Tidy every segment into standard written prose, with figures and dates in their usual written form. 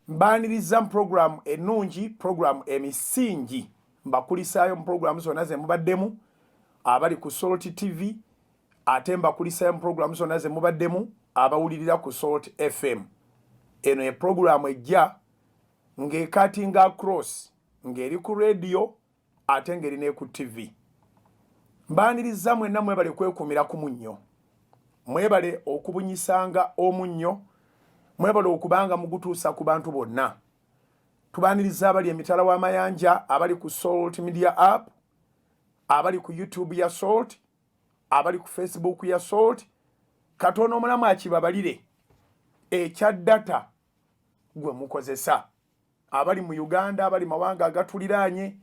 mbaniriza program ennungi, program emisingi mbakulisaayo mu program zonna ze mubaddemu abali ku Salt TV, ate mbakulisaayo mu program zonna ze mubaddemu abawulirira ku Salt FM. Eno ye program ejja ng'ekatinga across ng'eri ku radio ate ng'eri ne ku TV. Mbaniriza mwenna mwebale kwekuumira ku munnyo, mwebale okubunyisanga omunnyo, mwebale okubanga mugutuusa ku bantu bonna. Tubaniriza abali emitala w'amayanja, abali ku Salt Media App, abali ku YouTube ya Salt, abali ku Facebook ya Salt. Katonda omulamu akibabalire ekya data gwe mukozesa, abali mu Uganda, abali mawanga agatuliraanye,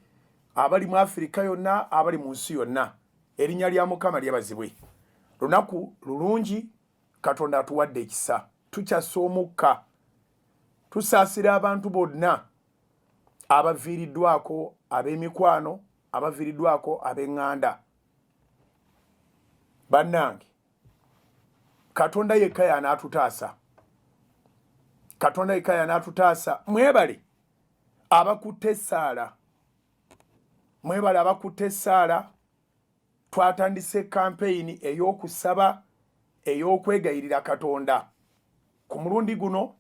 abali mu Afrika yonna, abali mu nsi yonna. Erinnya lya Mukama lyebazibwe. Lunaku lulungi Katonda atuwadde ekisa. Tukyassa omukka, tusaasira abantu bonna abaviiriddwako, ab'emikwano, abaviiriddwako ab'eŋŋanda. Bannange, Katonda yekka y'anaatutaasa. Katonda yekka y'anaatutaasa. Mwebale abakutte essaala, mwebale abakutte essaala. Twatandise campaign ey'okusaba, ey'okwegayirira Katonda. Ku mulundi guno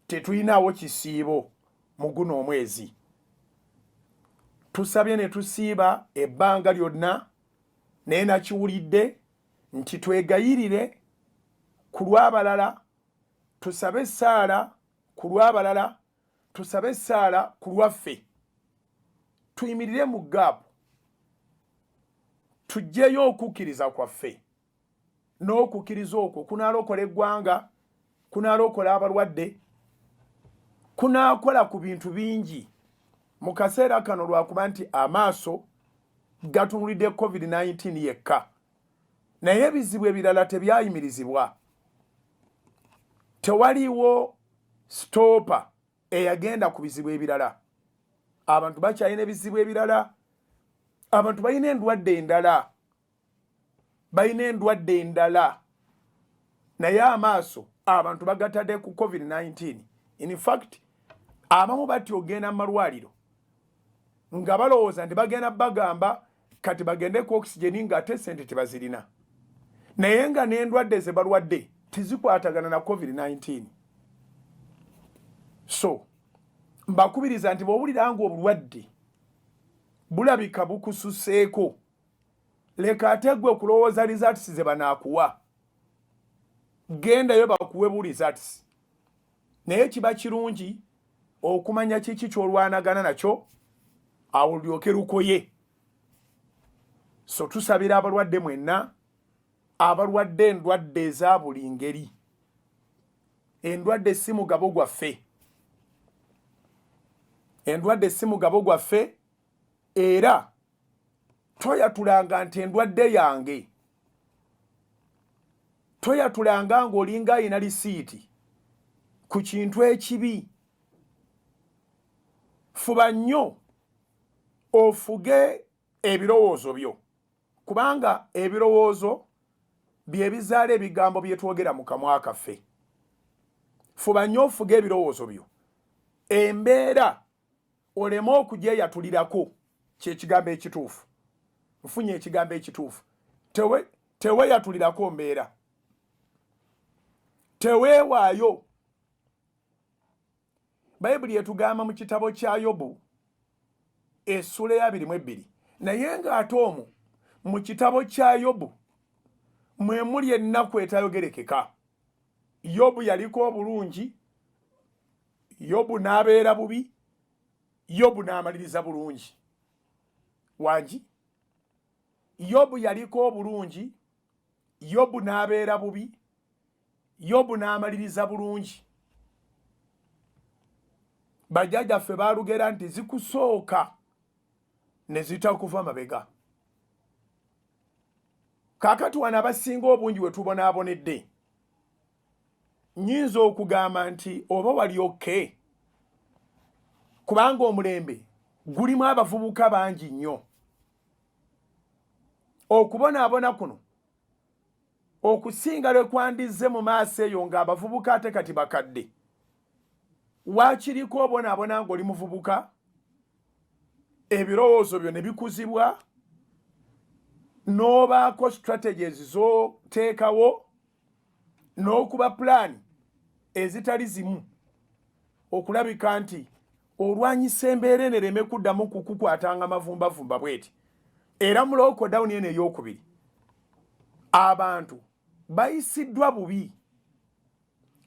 tetuyinaawo kisiibo mu guno omwezi. Tusabye ne tusiiba ebbanga lyonna, naye nakiwulidde nti twegayirire ku lw'abalala, tusabe essaala ku lw'abalala, tusabe essaala ku lwaffe. Tuyimirire mu gaapu, tuggyeyo okukkiriza kwaffe. N'okukkiriza okwo kunaalokola eggwanga, kunaalokola abalwadde, kunaakola ku bintu bingi. Mu kaseera kano lwakuba nti amaaso gatunulidde COVID-19 yekka, naye ebizibu ebirala tebyayimirizibwa. Tewaliwo stoopa eyagenda ku bizibu ebirala. Abantu bakyalina ebizibu ebirala, abantu balina endwadde endala, balina endwadde endala, naye amaaso abantu bagatadde ku COVID-19. In fact, abamu bati ogenda mu malwaliro nga balowooza nti bagenda bagamba kati bagende ku oxygen ng'ate sente tebazirina, naye nga n'endwadde ze balwadde tizikwatagana na COVID-19. So mbakubiriza nti bw'owulira nga obulwadde bulabika bukususeeko, leka ate gwe okulowooza results ze banaakuwa, gendayo bakuwe bu results. Naye kiba kirungi okumanya kiki ky'olwanagana nakyo, awo olyoke lukoye. So tusabira abalwadde mwenna, abalwadde endwadde eza buli ngeri. Endwadde si mugabo gwaffe, endwadde si mugabo gwaffe, era toyatulanga nti endwadde yange, toyatulanga ng'olinga ayina lisiiti ku kintu ekibi. Fuba nnyo ofuge ebirowoozo byo, kubanga ebirowoozo bye bizaala ebigambo bye twogera mu kamwa kaffe. Fuba nnyo ofuge ebirowoozo byo, embeera oleme okugyeyatulirako. Kyekigambo ekituufu, nfunye ekigambo ekituufu. Teweyatulirako mbeera, teweewaayo. Bayibuli etugamba mu kitabo kya Yobu essula ya 22, naye ng'ate omwo mu kitabo kya Yobu mwe muli ennaku etayogerekeka. Yobu yaliko obulungi, Yobu n'abeera bubi, Yobu n'amaliriza bulungi. Wangi, Yobu yaliko obulungi, Yobu n'abeera bubi, Yobu n'amaliriza bulungi. Bajjajjaffe baalugera nti zikusooka ne zitakuva mabega. Kaakati wano abasinga obungi we tubonaabonedde, nnyinza okugamba nti oba wali okay, kubanga omulembe gulimu abavubuka bangi nnyo. Okubonaabona kuno okusinga lwe kwandizze mu maaso eyo ng'abavubuka ate kati bakadde, wakiriko obonaabona ng'oli muvubuka ebirowoozo byo ne bikuzibwa n'obaako strategies z'oteekawo n'okuba pulaani ezitali zimu okulabika nti olwanyisa embeera eno ereme kuddamu kukukwatanga amavumbavumba bweti. Era mu lockdown eno ey'okubiri abantu bayisiddwa bubi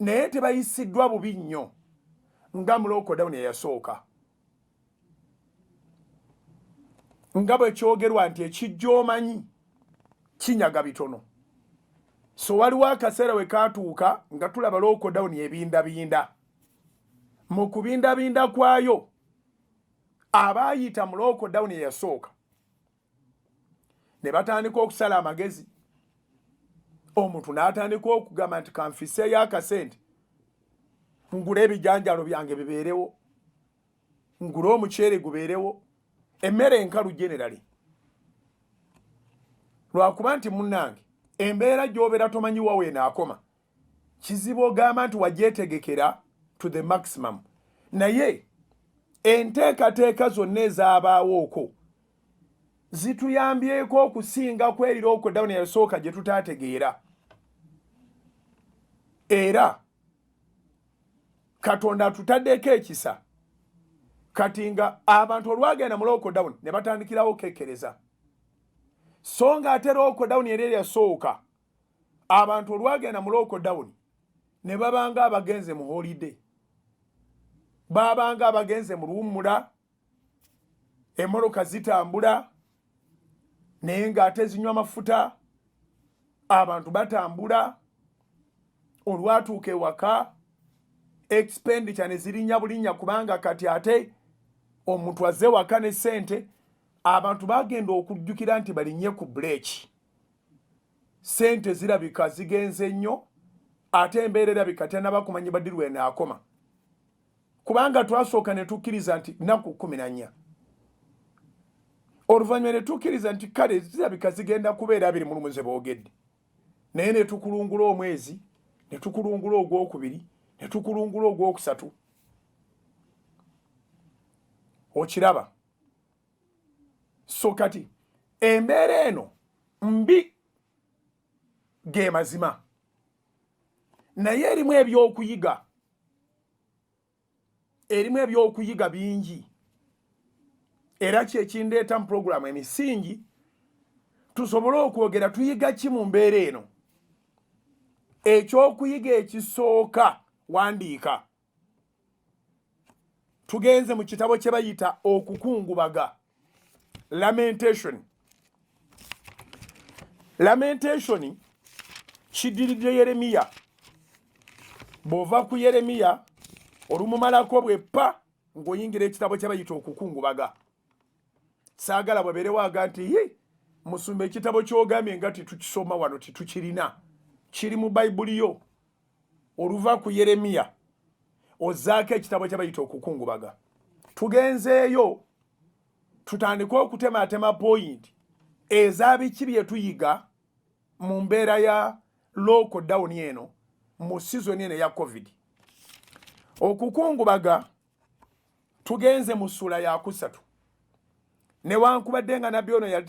naye tebayisiddwa bubi nnyo nga mu lockdown eyasooka. Nga bwe kyogerwa nti ekijja omanyi kinyaga bitono. So waliwo akaseera we kaatuuka nga tulaba lockdown ebindabinda. Mu kubindabinda kwayo abaayita mu lockdown eyasooka ne batandika okusala amagezi. Omuntu n'atandika okugamba nti kanfiseeyo akasente ngule ebijanjalo byange bibeerewo, ngule omuceere gubeerewo, emmere enkalu generally. Lwakuba nti munnange embeera gy'obeera tomanyi wa weenaakoma kizibu ogamba nti wagyetegekera to the maximum. Naye enteekateeka zonna ezaabaawoko zituyambyeko okusinga kweri lockdown eyasooka gye tutaategeera. Era Katonda atutaddeko ekisa kati nga abantu olwagenda mu lockdown ne batandikirawo okekkereza. So nga ate lockdown era eyasooka abantu olwagenda mu lockdown ne babanga abagenze mu holiday, babanga abagenze mu luwummula, emmoloka zitambula naye ng'ate zinywa mafuta, abantu batambula, olwatuuka ewaka expenditure ne zirinnya bulinnya kubanga kati ate omuntu azze waka ne ssente. Abantu bagenda okujjukira nti balinnye ku breaki. Ssente zirabika zigenze nnyo ate embeera erabika tennaba kumanyi baddirwe enaakoma kubanga twasooka ne tukkiriza nti nnaku 14. Oluvannyuma ne tukkiriza nti kale zirabika zigenda kubeera 21 ze boogedde. Naye ne tukulungula omwezi, ne tukulungula ogwokubiri, ne tukulungula ogwokusatu. Okiraba. So kati embeera eno mbi ge mazima naye erimu ebyokuyiga, erimu ebyokuyiga bingi. Era kyekindeeta mu puroguramu emisingi tusobole okwogera tuyiga ki mu mbeera eno. Ekyokuyiga ekisooka wandiika. Tugenze mu kitabo kye bayita okukungubaga, Lamentation. Lamentation kiddiridde Yeremiya. Bw'ova ku Yeremiya olumumalako bweppa ng'oyingira ekitabo kye bayita okukungubaga. Saagala bwebeere waaga nti musumba ekitabo ky'ogambye nga titukisoma wano titukirina. Kiri mu Bayibuli yo. Oluva ku Yeremiya ozzaako ekitabo kye bayita okukungubaga. Tugenzeeyo tutandike okutematema point ezabiki bye tuyiga mu mbeera ya lockdown eno mu season eno ya COVID. Okukungubaga tugenze mu ssula ya 3. Newankubadde nga nabbi ono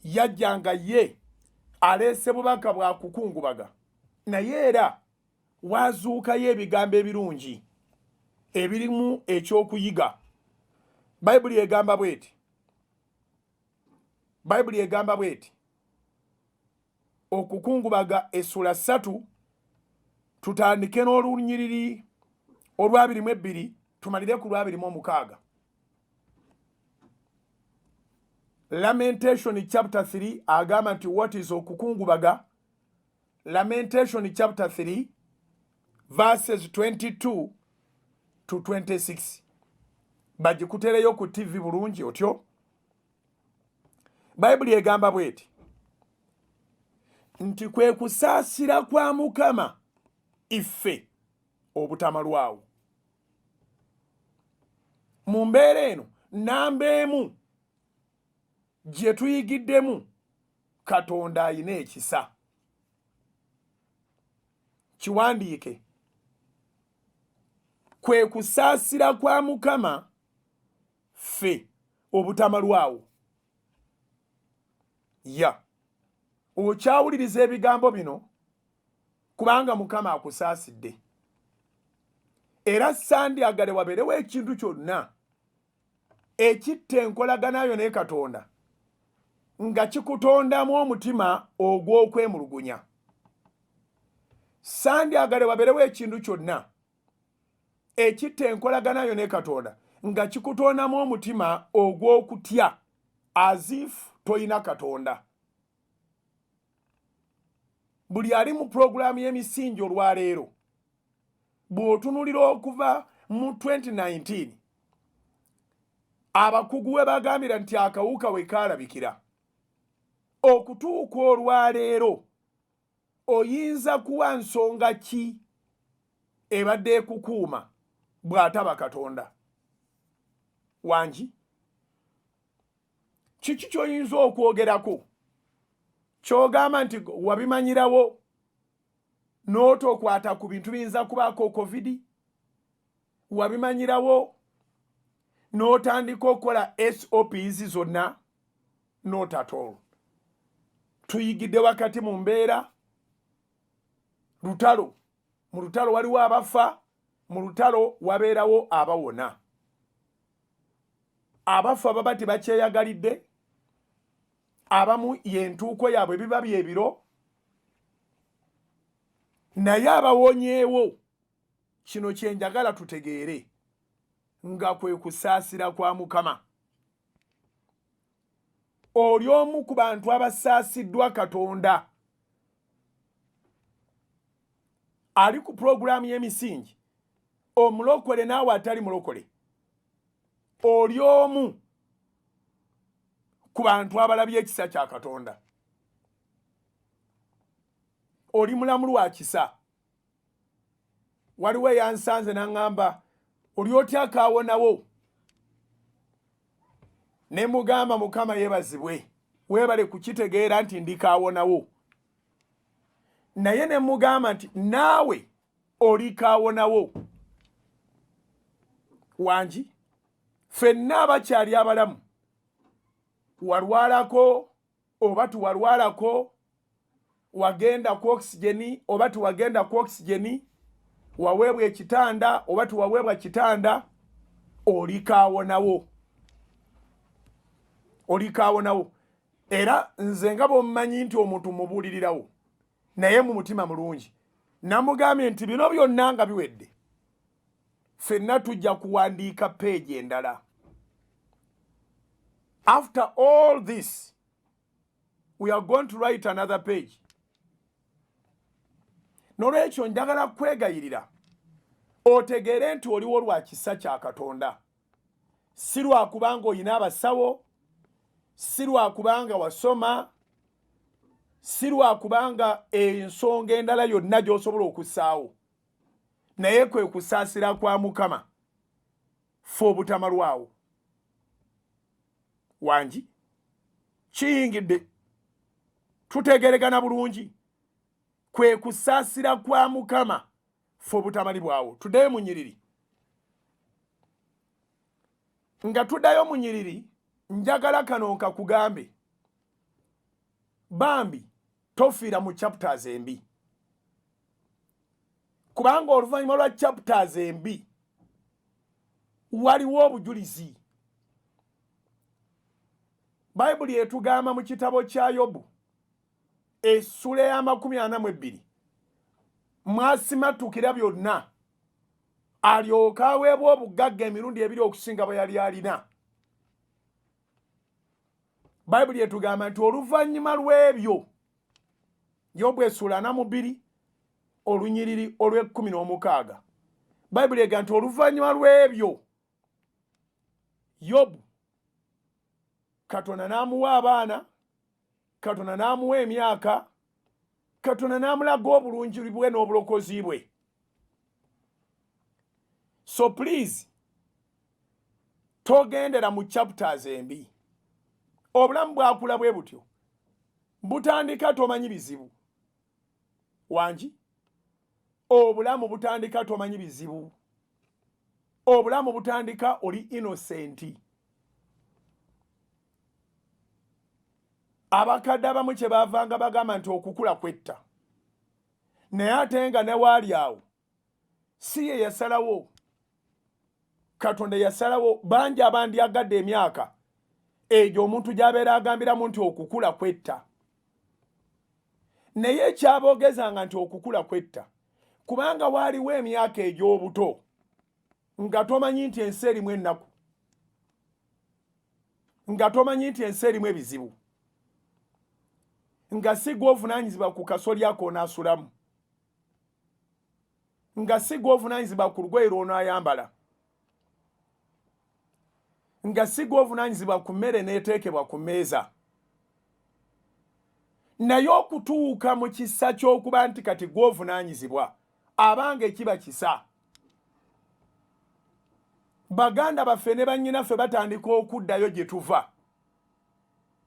yajjanga ye aleese bubaka bwa kukungubaga, naye era waazuukayo ebigambo ebirungi ebirimu ekyokuyiga. Bayibuli egamba bweti. Bayibuli egamba bweti. Okukungubaga essula 3 tutandike n'olunyiriri olwa 22 tumalire ku lwa 26. Lamentation chapter 3 agamba nti what is okukungubaga. Lamentation chapter 3 verses 22 to 26. Bagikutereyo ku TV bulungi otyo. Bayibuli egamba bweti nti kwe kusaasira kwa Mukama iffe obutamalwawo. Mu mbeera eno nambeemu gye tuyigiddemu Katonda ayina ekisa. Kiwandiike. kwe kusaasira kwa Mukama ffe obutamalwawo. Okyawuliriza ebigambo bino kubanga Mukama akusaasidde. Era sandyagale wabeerewo ekintu kyonna ekitta enkolaganayo ne Katonda nga kikutondamu omutima ogw'okwemulugunya. Sandyagale wabeerewo ekintu kyonna ekitta enkolaganayo ne Katonda nga kikutondamu omutima ogw'okutya as if toyina Katonda. Buli ali mu pulogulaamu y'emisingi olwaleero bw'otunulira okuva mu 2019 abakugu we bagambira nti akawuka we kaalabikira okutuuka olwaleero oyinza kuwa nsonga ki ebadde ekukuuma bw'ataba Katonda? Wangi kiki ky'oyinza okwogerako ky'ogamba nti wabimanyirawo n'otokwata ku bintu biyinza kubaako COVID, wabimanyirawo n'otandika okukola SOPs zonna? Not at all. Tuyigidde wakati mu mbeera lutalo. Mu lutalo waliwo abafa, mu lutalo wabeerawo abawona. Abafa baba tebakyeyagalidde, abamu yentuuko yaabwe biba byebiro, naye abawonyeewo kino kyenjagala tutegeere nga kwe kusaasira kwa Mukama. Oli omu ku bantu abasaasiddwa Katonda ali ku pulogulaamu y'emisingi, omulokole naawe atali mulokole, oli omu ku bantu abalabye ekisa kya Katonda. Oli mulamu lwa kisa. Waliwo eyansanze n'aŋŋamba oli otya akaawonawo? Ne mugamba Mukama yeebazibwe, weebale kukitegeera nti ndi kaawonawo. Naye ne mugamba nti naawe oli kaawonawo. Wangi ffenna abakyali abalamu walwalako oba tuwalwalako, wagenda ku oxygeni oba tuwagenda ku oxygeni, waweebwa ekitanda oba tuwaweebwa kitanda, oli kaawonawo. Oli kaawonawo. Era nze nga bw'omumanyi nti omuntu mubuulirirawo naye mu mutima mulungi, namugambye nti bino byonna nga biwedde, ffenna tujja kuwandiika peegi endala. After all this, we are going to write another page. Nolwekyo njagala kwegayirira otegeere nti oliwo lwa kisa kya Katonda, si lwa kubanga oyina abasawo, si lwa kubanga wasoma, si lwa kubanga ensonga endala yonna gy'osobola okussaawo, naye kwe kusaasira kwa Mukama ffe obutamalwawo. Wangi kiyingidde tutegeregana bulungi, kwe kusaasira kwa Mukama ffe obutamalibwawo. Tuddayo mu nnyiriri. Nga tuddayo mu nnyiriri, njagala kano nkakugambe, bambi tofiira mu chapters embi, kubanga oluvannyuma lwa chapters embi waliwo obujulizi. Bayibuli etugamba mu kitabo kya Yobu essula ya 42 mwasimatukira byonna alyoka aweebwa obugagga emirundi ebiri okusinga bwe yali alina. Bayibuli etugamba nti oluvannyuma lw'ebyo, Yobu essula 42 olunyiriri olw'16, Bayibuli egamba nti oluvannyuma lw'ebyo Yobu Katonda n'amuwa abaana, Katonda n'amuwa emyaka, Katonda n'amulaga obulungi bwe n'obulokozi bwe. So please togendera mu chapters embi. Obulamu bwakula bwe butyo butandika tomanyi bizibu. Wangi obulamu butandika tomanyi bizibu. obulamu butandika oli innocent. Abakadde abamu kye baavanga bagamba nti okukula kwetta, naye ate nga ne waali awo si ye yasalawo, Katonda yasalawo. Bangi abandyagadde emyaka egyo omuntu gy'abeera agambiramu nti okukula kwetta, naye ekyaboogezanga nti okukula kwetta kubanga waaliwo emyaka egy'obuto nga tomanyi nti ensi erimu ennaku, nga tomanyi nti ensi erimu ebizibu, nga si gw'ovunaanyizibwa ku kasolya k'onaasulamu, nga si gw'ovunaanyizibwa ku lugoye lw'onaayambala, nga si gw'ovunaanyizibwa ku mmere n'eteekebwa ku mmeeza, naye okutuuka mu kisa ky'okuba nti kati gw'ovunaanyizibwa abanga ekiba kisa. Baganda baffe ne bannyinaffe batandika okuddayo gye tuva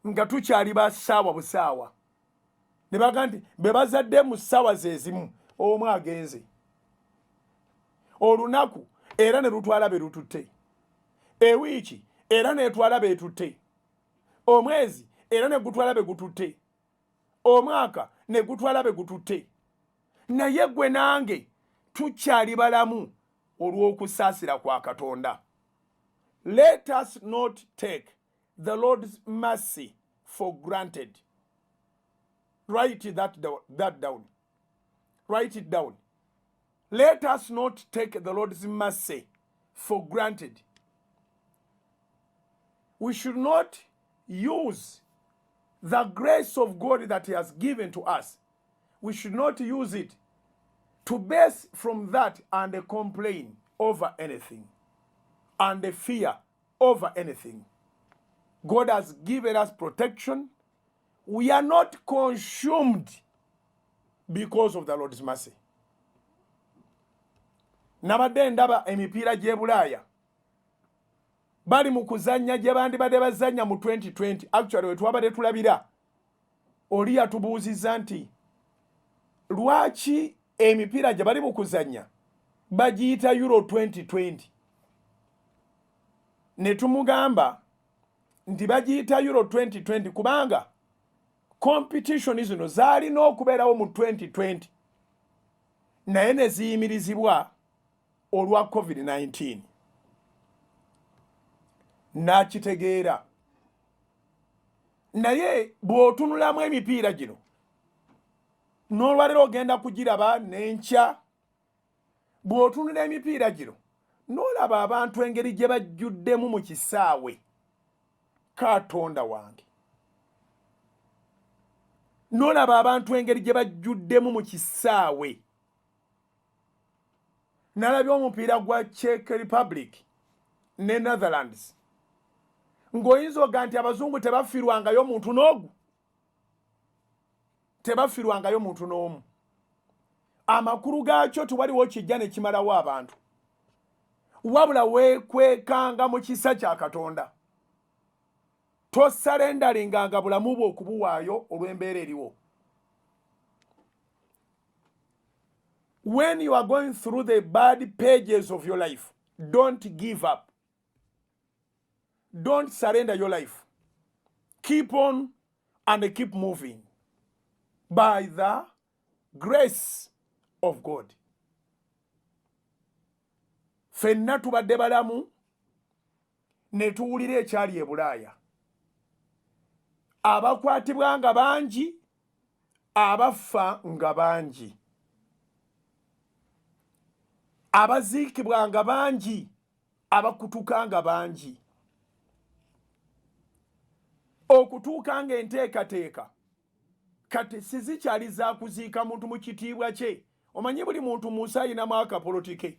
nga tukyali ba ssaawa busaawa, ne baga nti be bazadde mu ssaawa ze zimu omu agenze, olunaku era ne lutwala be lututte, ewiiki era neetwala be tutte, omwezi era ne gutwala be gututte, omwaka ne gutwala be gututte, naye gwe nange tukyali balamu olw'okusaasira kwa Katonda. Let us not take the Lord's mercy for granted. Write that down. Write it down. Let us not take the Lord's mercy for granted. We should not use the grace of God that He has given to us. We should not use it to base from that and complain over anything and fear over anything. God has given us protection. We are not consumed because of the Lord's mercy. Nabadde ndaba emipiira gy'e Bulaaya bali mu kuzannya gye bandibadde bazannya mu 2020. Actually we twabadde tulabira oli yatubuuzizza nti lwaki emipiira gye bali mu kuzannya bagiyita Euro 2020. Ne tumugamba nti bagiyita Euro 2020 kubanga competition zino zaalina okubeerawo mu 2020 naye ne ziyimirizibwa olwa COVID-19. Nakitegeera, naye bw'otunulamu emipiira gino n'olwalero ogenda kugiraba n'enkya, bw'otunula emipiira gino n'olaba abantu engeri gye bajjuddemu mu kisaawe, Katonda wange, n'olaba abantu engeri gye bajjuddemu mu kisaawe. Nalabye omupiira gwa Czech Republic ne Netherlands ng'oyinza oga nti abazungu tebafiirwangayo muntu n'ogu, tebafiirwangayo muntu n'omu. Amakulu gaakyo tewaliwo kijja ne kimalawo abantu, wabula weekwekanga mu kisa kya Katonda, tosalendaringanga bulamu bwo okubuwaayo olw'embeera eriwo. When you are going through the bad pages of your life, don't give up. Don't surrender your life. Keep on and keep moving by the grace of God. Fenna tubadde balamu ne tuwulira ekyali e Bulaaya. Abakwatibwa nga bangi, abafa nga bangi. Abaziikibwa nga bangi, abakutuka nga bangi. Okutuuka nga enteekateeka kati sizikyali za kuziika muntu mu kitiibwa kye. Omanyi buli muntu mu nsi ayinamu akapolitike,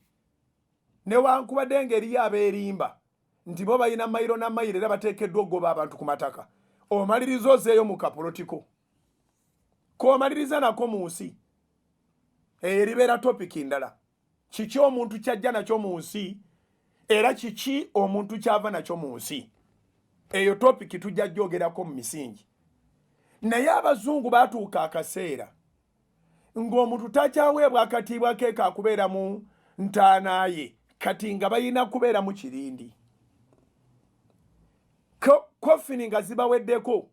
newankubadde ng'eriyo abeerimba nti bo balina mayiro na mayiro era bateekeddwa okugoba abantu ku mataka. Omaliriza ozeeyo mu kapolitiko, k'omaliriza nako mu nsi eribeera topiki ndala. Kiki omuntu kyajja nakyo mu nsi era kiki omuntu kyava nakyo mu nsi. Eyo topiki tujja gyogerako mu misingi. Naye abazungu baatuuka akaseera ng'omuntu takyaweebwa akatiibwa ke kakubeera mu ntaana ye, kati nga bayina kubeera mu kirindi kofini nga zibaweddeko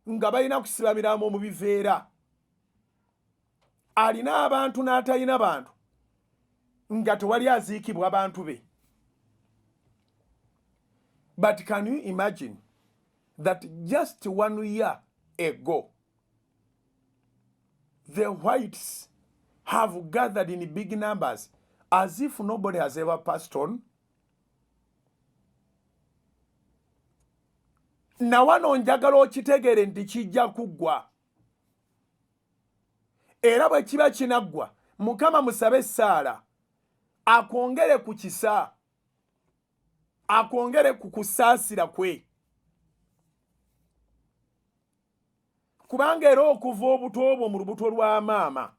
nga bayina kusiba mirambo mu biveera alina abantu n'atalina bantu nga tewali aziikibwa abantu be. But can you imagine that just 1 year ago the whites have gathered in big numbers as if nobody has ever passed on? Na wano njagala okitegeere nti kijja kuggwa. Era bwe kiba kinaggwa, Mukama musabe Saala akwongere ku kisa, akwongere ku kusaasira kwe. Kubanga era okuva obuto obwo mu lubuto lwa maama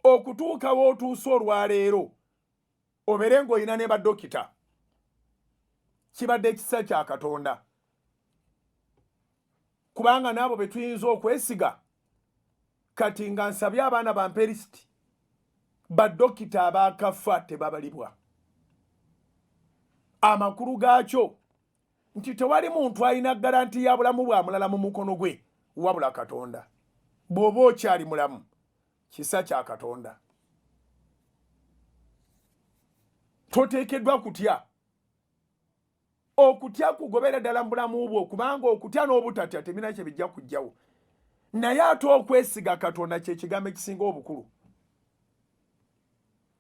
okutuuka w'otuusa olwaleero obeere ng'olina ne baddokita, kibadde ekisa kya Katonda. Kubanga n'abo be tuyinza okwesiga, kati nga nsabye abaana ba mperisiti baddokita abaakafa tebabalibwa. Amakulu gaakyo nti tewali muntu alina garanti ya bulamu bwa mulala mu mukono gwe wabula Katonda. Bw'oba okyali mulamu, kisa kya Katonda. Toteekeddwa kutya. Okutya kugobera ddala mu bulamu bwo, kubanga okutya n'obutatya tebina kye bijja kujjawo. Naye ate okwesiga Katonda kye kigambo ekisinga obukulu.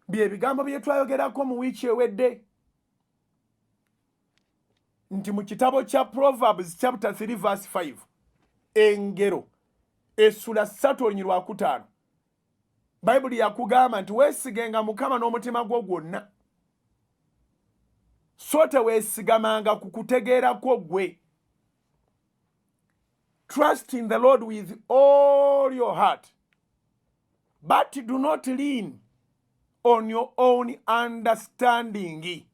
Bye bigambo bye twayogerako mu wiiki ewedde. Nti mu kitabo kya Proverbs chapter 3 verse 5 engero essula 3:5 Bayibuli yakugamba nti weesigenga Mukama n'omutima gwo gwonna, so teweesigamanga ku kutegeerako gwe. Trust in the Lord with all your heart, but do not lean on your own understanding.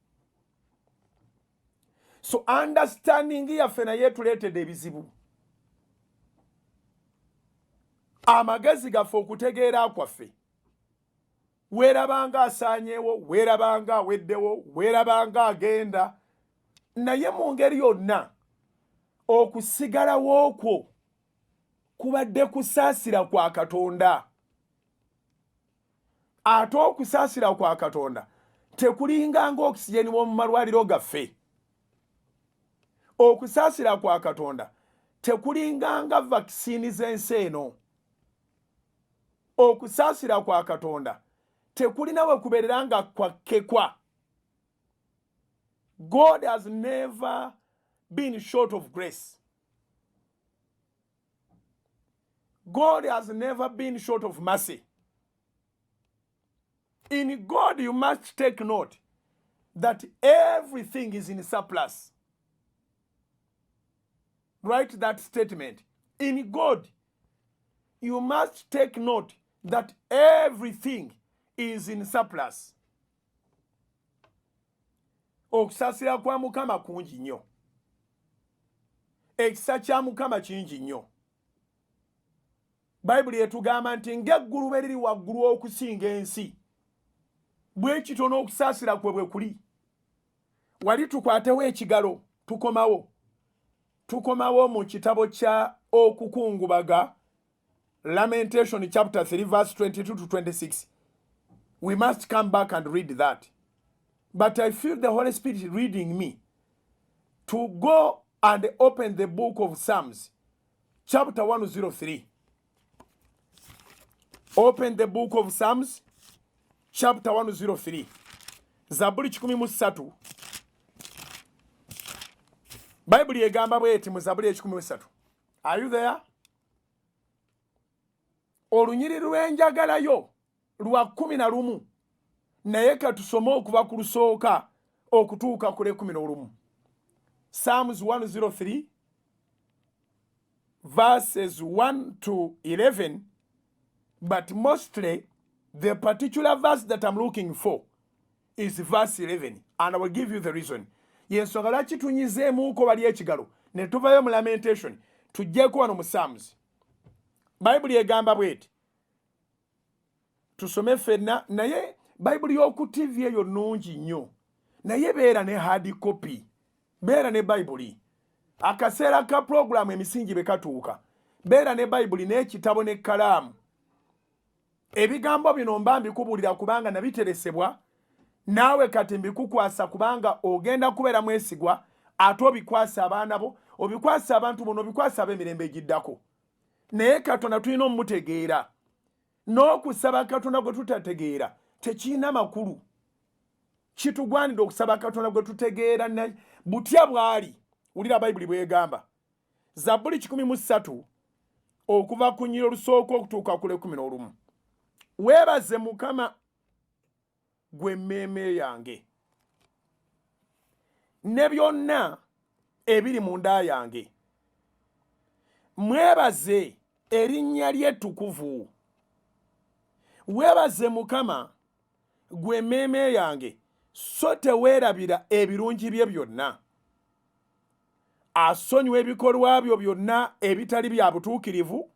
So understanding yaffe naye tuleetedde ebizibu. Amagezi gaffe okutegeera kwaffe, weerabanga asaanyeewo, weerabanga aweddewo, weerabanga agenda, naye mu ngeri yonna okusigalawo okwo kubadde kusaasira kwa Katonda. Ate okusaasira kwa Katonda tekulinganga oksijeni w'omu malwaliro gaffe. Okusaasira kwa Katonda tekulinganga vaccine z'ensi eno. Okusaasira kwa Katonda tekulina we kubeereranga kwakekwa. God has never been short of grace. God has never been short of mercy. In God you must take note that everything is in surplus. Write that statement. In God you must take note that everything is in surplus. Okusaasira kwa Mukama kungi nnyo. Ekisa kya Mukama kingi nnyo. Bayibuli etugamba nti ng'eggulu bwe liri waggulu okusinga ensi, bwe kitono okusaasira kwe bwe kuli. Wali tukwatewo ekigalo tukomawo mu kitabo kya okukungubaga, Lamentation chapter 3 verse 22 to 26. We must come back and read that. But I feel the Holy Spirit reading me to go and open the book of Psalms chapter 103. Open the book of Psalms chapter 103. Zaburi 13. Bible egamba bweti mu Zaburi 13. Are you there? Olunyiri lw'enjagalayo lwa 11, naye katusome okuva ku lusooka okutuuka ku 11. Psalms 103 verses 1 to 11, but mostly the particular verse that I'm looking for is verse 11, and I will give you the reason. Yensonga lwaki tunyizeemuuko bali ekigalo ne tuvayo mu Lamentation tujjeko wano mu Psalms. Bible egamba bweti tusome fenna, naye Bible yoku TV eyo nnungi nnyo naye beera ne hard copy beera ne Bible akaseera ka program emisingi bekatuuka beera ne Bible n'ekitabo n'ekkalaamu ebigambo bino mba mbikubuulira kubanga nabiteresebwa naawe kati mbikukwasa kubanga ogenda kubeera mwesigwa ate obikwasa abaana bo obikwasa abantu bono obikwasa ab'emirembe egiddako naye Katonda tulina omutegeera n'okusaba Katonda gwe tutategeera tekiina makulu kitugwanira okusaba Katonda gwe tutegeera butya bw'ali wulira Bayibuli bwegamba Zabbuli 13 okuva ku nnyiriri olusooka okutuuka ku 11 weebaze Mukama gwe mmeeme yange ne byonna ebiri mu nda yange mwebaze erinnya lye ettukuvu weebaze Mukama gwe mmeeme yange so teweerabira ebirungi bye byonna asonyiwa ebikolwa byo byonna ebitali bya butuukirivu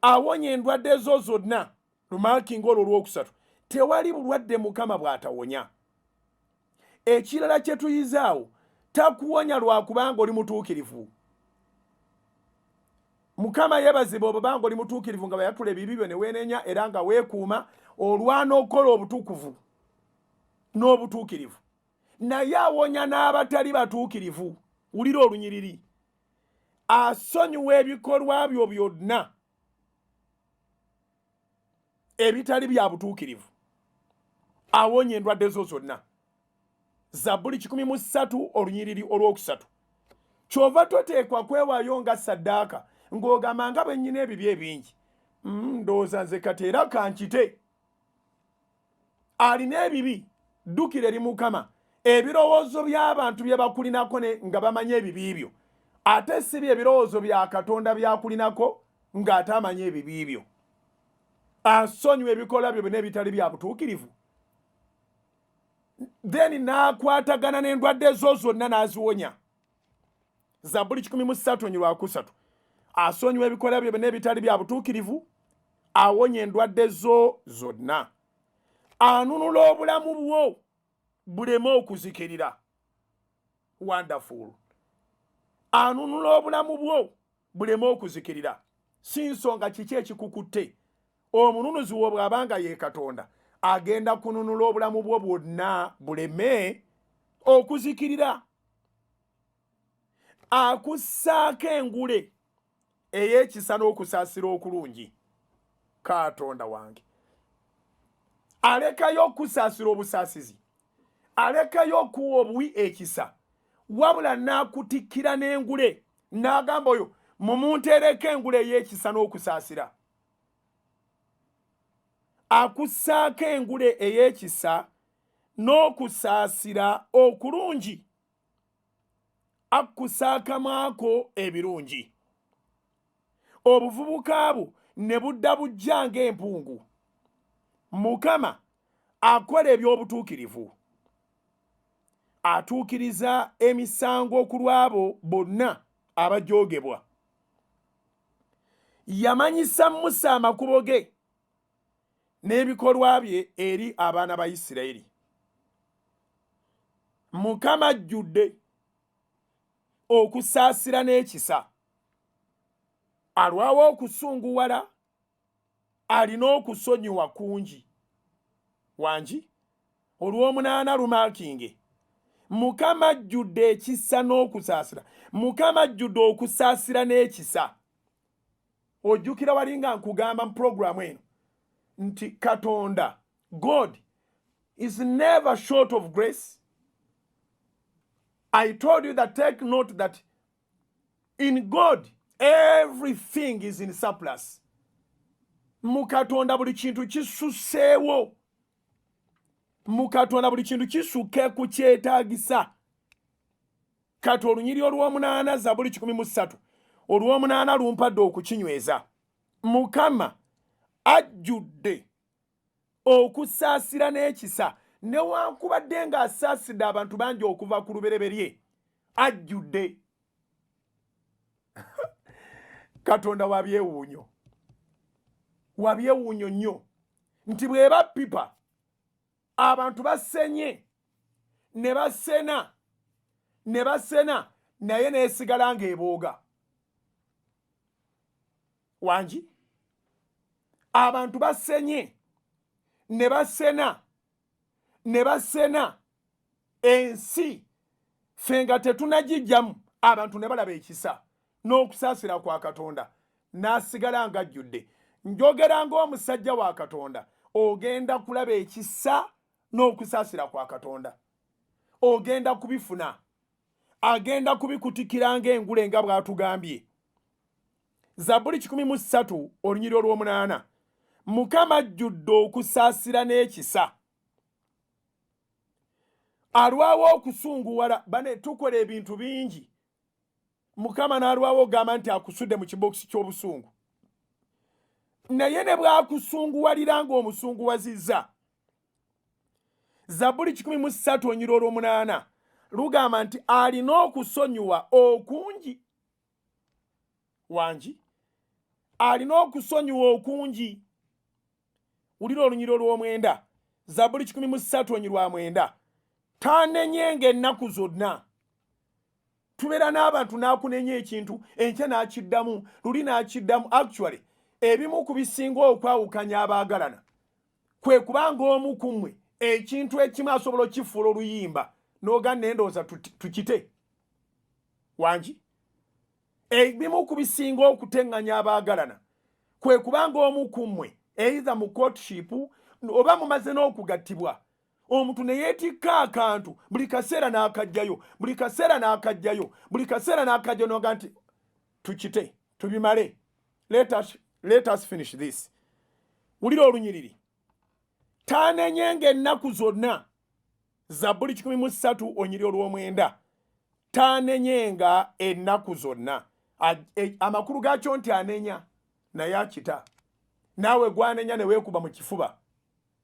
awonya endwadde zo zonna lumaakinga olwo olwokusatu tewali bulwadde Mukama bw'atawonya ekirala kye tuyizaawo takuwonya lwakubanga oli mutuukirivu Mukama yeebazibwa obanga oli mutuukirivu nga bayatula ebibi byo ne weenenya era nga weekuuma olwana okukola obutukuvu n'obutuukirivu naye awonya n'abatali batuukirivu wulira olunyiriri asonyiwa ebikolwa byo byonna ebitali bya butuukirivu awonya endwadde zo zonna Zabbuli 13 olunyiriri olwokusatu kyova toteekwa kwewaayo nga ssaddaaka ng'ogamba nga bwe nnyina ebibi ebingi ndowooza nze kati era kankite alina ebibi ddukira eri Mukama ebirowoozo by'abantu bye bakulinako nga bamanya ebibi byo ate si ebirowoozo bya Katonda byakulinako ng'ate amanya ebibi byo asonyiwa ebikolwa byo byonna ebitali bya butuukirivu then n'akwatagana n'endwadde zo zonna n'aziwonya Zabbuli 13:3 asonyiwa ebikolwa byo byonna ebitali bya butuukirivu awonya endwadde zo zonna anunula obulamu bwo buleme okuzikirira wonderful anunula obulamu bwo buleme okuzikirira si nsonga kiki ekikukutte omununuzi wo bw'abanga ye Katonda agenda kununula obulamu bwo bwonna buleme okuzikirira akussaako engule ey'ekisa n'okusaasira okulungi Katonda wange alekayo okusaasira obusaasizi alekayo okuwa obuwi ekisa wabula n'akutikkira n'engule n'agamba oyo mumunteereko engule ey'ekisa n'okusaasira akussaako engule ey'ekisa n'okusaasira okulungi akkusaakamaako ebirungi obuvubuka bwo ne budda bujja ng'empungu Mukama akola eby'obutuukirivu atuukiriza emisango ku lw'abo bonna abajoogebwa yamanyisa Musa amakubo ge n'ebikolwa bye eri abaana ba Isirayiri Mukama ajjudde okusaasira n'ekisa alwawo okusunguwala alina okusonyiwa kungi wangi olw'omunaana lumaakinge Mukama ajjudde ekisa n'okusaasira Mukama ajjudde okusaasira n'ekisa ojjukira wali nga nkugamba mu programu eno nti Katonda God is never short of grace. I told you that take note that in God everything is in surplus. Mu Katonda buli kintu kisusseewo mu Katonda buli kintu kisukke ku kyetaagisa kati olunyiri olw'omunaana Zabbuli 13 olw'omunaana lumpadde okukinyweza Mukama ajjudde okusaasira n'ekisa newankubadde ng'asaasidde abantu bangi okuva ku lubereberye ajjudde Katonda wabyewuunyo nnyo nti bw'eba pipa abantu basenye ne basena naye nesigala ng'ebooga. Wangi abantu basenye ne basena ensi fenga tetunagijjamu abantu ne balaba ekisa n'okusaasira kwa Katonda n'asigala ng'ajjudde. Njogera ng'omusajja wa Katonda ogenda kulaba ekisa n'okusaasira kwa Katonda, ogenda kubifuna, agenda kubikutikira ng'engule nga bw'atugambye. Zabbuli 13 olunyiriri olw'omunaana. Mukama ajjudde okusaasira n'ekisa, alwawo okusunguwala. Bane tukola ebintu bingi, Mukama n'alwawo ogamba nti akusudde mu kibokisi ky'obusungu, naye ne bw'akusunguwalira ng'omusunguwazizza. Zabbuli 13 olunyiriri olw'omunaana lugamba nti alina okusonyiwa okungi. Wangi alina okusonyiwa okungi. Wulira olunyiriri olw'omwenda. Zabbuli 13 olunyiriri lwa mwenda. Tanenyenga ennaku zonna. Tubeera n'abantu n'akunenya ekintu enkya n'akiddamu, luli n'akiddamu. Actually ebimu ku bisinga okwawukanya abaagalana kwe kubanga omu ku mmwe ekintu ekimu asobola okifuula oluyimba n'oganda endowooza tukite. Wangi ebimu ku bisinga okuteŋŋanya abaagalana kwe kubanga omu ku mmwe either mu courtship oba mumaze n'okugattibwa, omuntu ne yeetikka akantu buli kaseera n'akajjayo, buli kaseera n'akajjayo, buli kaseera n'akajjayo n'oga nti tukite tubimale. Let us finish this. Wulira olunyiriri. Tanenyenga ennaku zonna. Zabbuli 13 olunyiriri olw'omwenda. Tanenyenga ennaku zonna. Amakulu gaakyo nti anenya naye akita. Naawe gwanenya ne weekuba mu kifuba.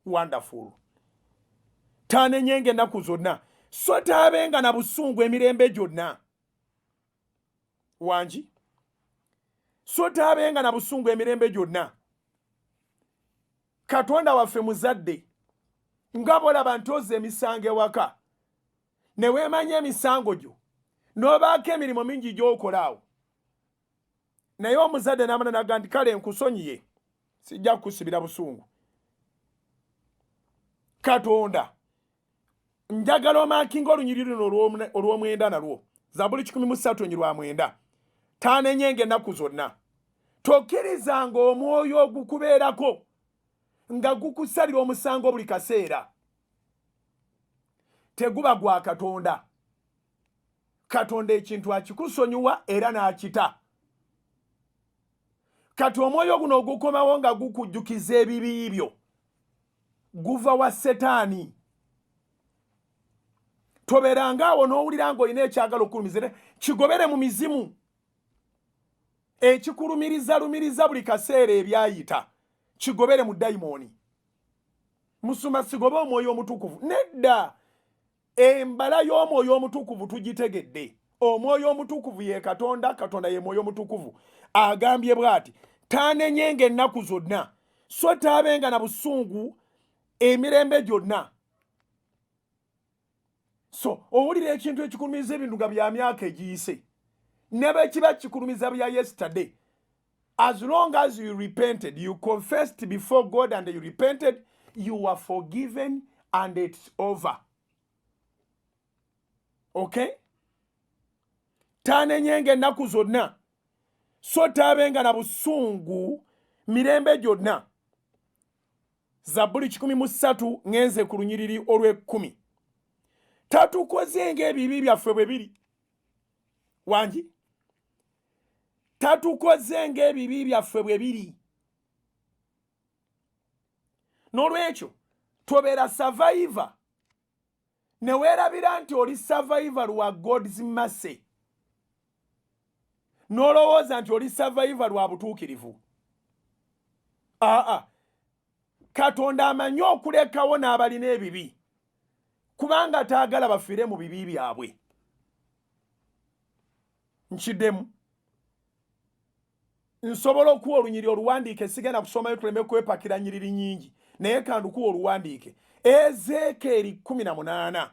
Wonderful. Tanenyenga ennaku zonna, so taabenga na busungu emirembe gyonna. Wangi so taabenga na busungu emirembe gyonna. Katonda waffe muzadde, nga bw'olaba nti ozza emisango ewaka ne weemanya emisango gyo n'obaako emirimu mingi gy'okolaawo, naye omuzadde n'amana n'agamba nti kale nkusonyiye, sijja kukusibira busungu. Katonda njagala omaakinga olunyiriri luno olw'omwenda nalwo. Zabbuli 13 olunyiriri lwa mwenda. Tanenyenga ennaku zonna. Tokkirizanga omwoyo ogukubeerako nga gukusalira omusango buli kaseera. Teguba gwa Katonda. Katonda ekintu akikusonyiwa era n'akita. Kati omwoyo guno ogukomawo nga gukujjukiza ebibi byo guva wa Setaani. Tobeeranga awo n'owulira ng'olina ekyagala okulumiza, kigobere mu mizimu. Ekikulumiriza buli kaseera ebyayita kigobere mu dayimooni. Musuma sigobe omwoyo omutukuvu. Nedda, embala y'omwoyo omutukuvu tugitegedde. Omwoyo omutukuvu ye Katonda, Katonda ye mwoyo omutukuvu. Agambye bw'ati, tanenyenga ennaku zonna, so taabenga na busungu emirembe gyonna. So owulira ekintu ekikulumiza ebintu nga bya myaka egiyise, ne bwe kiba kikulumiza bya yesterday, as long as you repented, you confessed before God and you repented, you are forgiven and it's over. Okay? Tanenyenga ennaku zonna, so taabenga na busungu mirembe gyonna. Zabbuli 13 ngenze ku lunyiriri olw'ekkumi. Tatukozenga ebibi byaffe bwe biri. Wangi tatukozenga ebibi byaffe bwe biri. N'olwekyo tobeera survivor ne weerabira nti oli survivor lwa God's mercy, n'olowooza nti oli survivor lwa butuukirivu. Katonda amanyi okulekawo n'abalina ebibi kubanga taagala bafiire mu bibi byabwe. Nkiddemu. Nsobola okuwa olunyiriri oluwandiike, sigenda kusomayo tuleme kwepakira nyiriri nyingi, naye kandukuwa oluwandiike. Ezekieri 18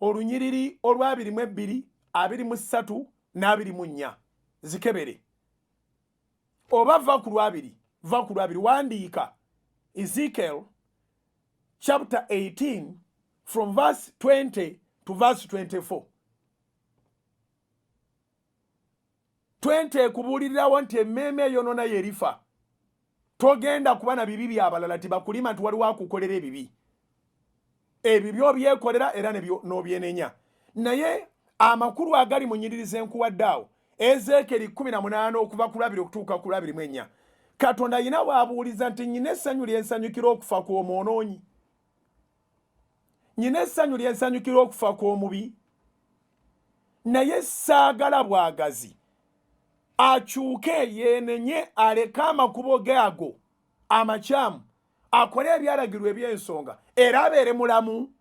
olunyiriri olwa 22 23 24 zikebere oba va ku lwabiri wandiika Ezekiel chapter 18 from verse 20 to verse 24. 20 ekubuulirirawo nti emmeeme eyonona yerifa togenda kuba na bibi byabalala tibakulima nti waliwo akukolera ebibi ebyo byobyekolera era n'obyenenya naye amakulu agali mu nnyiriri enkuwadde awo Ezekieri 18 okuva ku 2 okutuuka ku 24 Katonda yina waabuuliza nti nyina essanyu lyensanyukira okufa kw'omwonoonyi nyina essanyu lyensanyukira okufa kw'omubi naye saagala bwagazi akyuke yenenye aleke amakubo gago amakyamu akole ebyalagirwa eby'ensonga era abeere mulamu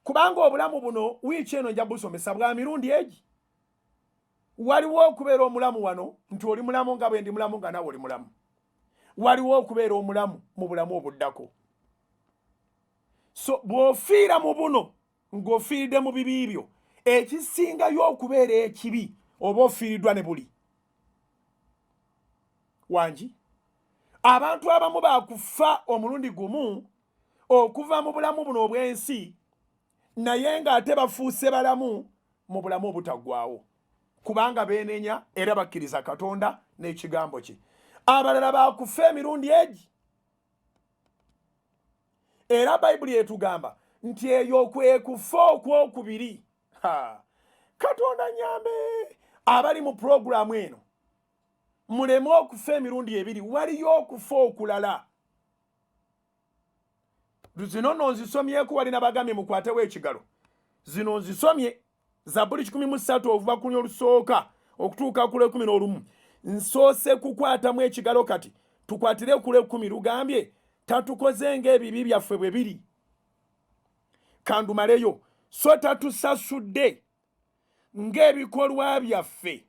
kubanga obulamu buno wiiki eno nja busomesa bwa mirundi egi waliwo okubeera omulamu wano nti oli mulamu nga bwe ndi mulamu nga nawe oli mulamu waliwo okubeera omulamu mu bulamu obuddako so bw'ofiira mu buno ng'ofiiridde mu bibi byo ekisingayo okubeera ekibi oba ofiiriddwa ne buli wangi abantu abamu bakufa omulundi gumu okuva mu bulamu buno obw'ensi naye ng'ate bafuuse balamu mu bulamu obutaggwaawo kubanga beenenya era bakkiriza Katonda n'ekigambo kye abalala bakufa emirundi egi era Bayibuli etugamba nti eyo kwe kufa okwokubiri Katonda nyambe abali mu puroguramu eno muleme okufa emirundi ebiri waliyo okufa okulala zino nno nzisomyeko wali nabagambye mukwatewo ekigalo zino nzisomye Zabbuli 13 okuva ku olusooka okutuuka ku 11 nsoose kukwatamu ekigalo kati tukwatire ku 10 lugambye tatukoze ng'ebibi byaffe bwe biri kandumaleyo so tatusasudde ng'ebikolwa byaffe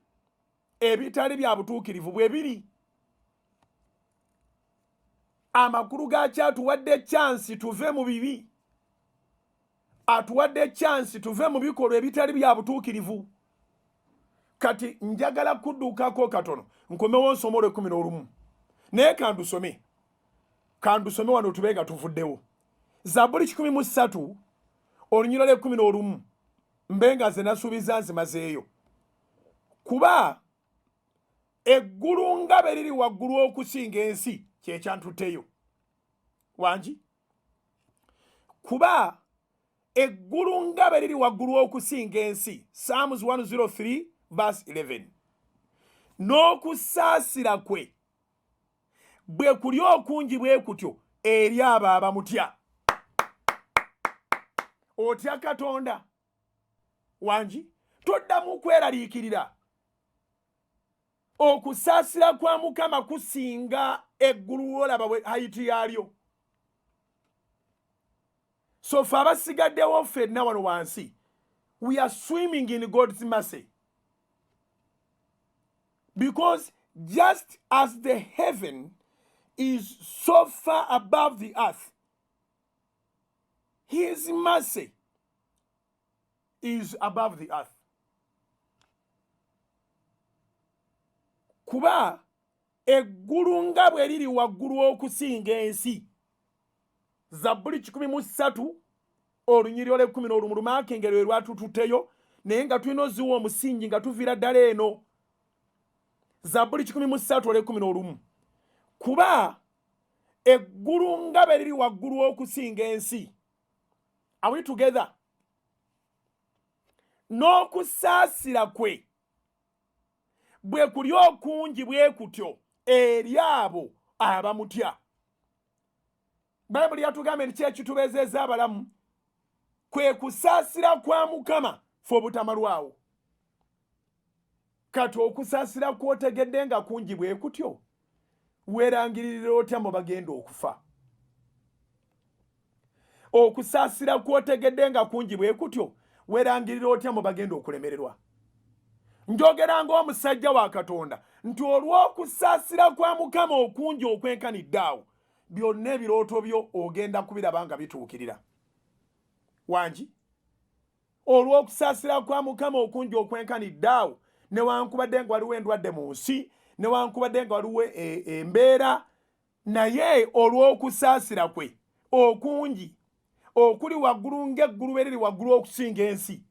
ebitali bya butuukirivu bwe biri amakulu gakyo atuwadde chansi tuve mu bibi atuwadde chansi tuve mu bikolwa ebitali bya butuukirivu kati njagala kudduukako katono nkomewo nsoma 11 naye kandusome wano tube nga tuvuddewo Zabbuli 13 olunyiriro 11 mbe nga ze nasuubiza nzimazeeyo kuba eggulu nga bwe liri waggulu okusinga ensi kyekyantutteyo wangi kuba eggulu nga bwe liri waggulu okusinga ensi Psalms 103 verse 11 n'okusaasira kwe bwe kuli okungi bwe kutyo eri abo abamutya otya Katonda wangi toddamu kweraliikirira okusaasira kwa Mukama kusinga eggulu olaba hayiti yalyo so fe abasigaddewo ffenna wano wansi we are swimming in God's mercy because just as the heaven is so far above the earth his mercy is above the earth kuba eggulu nga bwe liri waggulu okusinga ensi Zabbuli 13 olunyiriro 11 lumakinge lwe lwatututteyo naye nga tulina oziwa omusingi nga tuviira ddala eno Zabbuli 13:11 kuba eggulu nga bwe liri waggulu okusinga ensi are we together n'okusaasira kwe bwe kuli okungi bwe kutyo eri abo abamutya Bayibuli yatugamba nti kyekitubeezezza abalamu kwe kusaasira kwa Mukama fe obutamalwawo kati okusaasira kwotegedde nga kungi bwe kutyo weerangiririra otya mu bagenda okufa okusaasira kwotegedde nga kungi bwe kutyo weerangirira otya mu bagenda okulemererwa njogera ng'omusajja wa Katonda nti olw'okusaasira kwa Mukama okungi okwenkanidde awo byonna ebirooto byo ogenda kubiraba nga bituukirira. Wangi olw'okusaasira kwa Mukama okungi okwenkanidde awo, newankubadde nga waliwo endwadde mu nsi, newankubadde nga waliwo embeera, naye olw'okusaasira kwe okungi okuli waggulu ng'eggulu eriri waggulu okusinga ensi,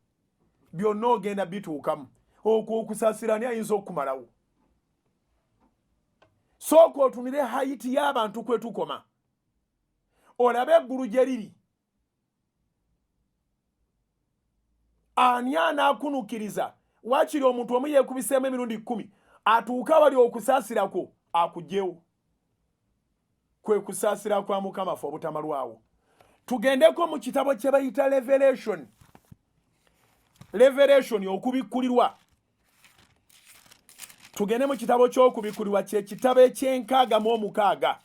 byonna ogenda bituukamu. Okwo okusaasira ani ayinza okukumalawo? Sooka otunire hayiti y'abantu kwe tukoma, olabe eggulu gye liri. Ani anaakunukiriza wakiri omuntu omu yeekubiseemu emirundi 10 atuuka wali okusaasira kwo akugyewo? Kwe kusaasira kwa Mukama ffe obutamalwawo. Tugendeko mu kitabo kye bayita Revelation okubikkulirwa. Tugende mu kitabo ky'okubikkulirwa, kye kitabo eky'enkaaga mu omukaaga,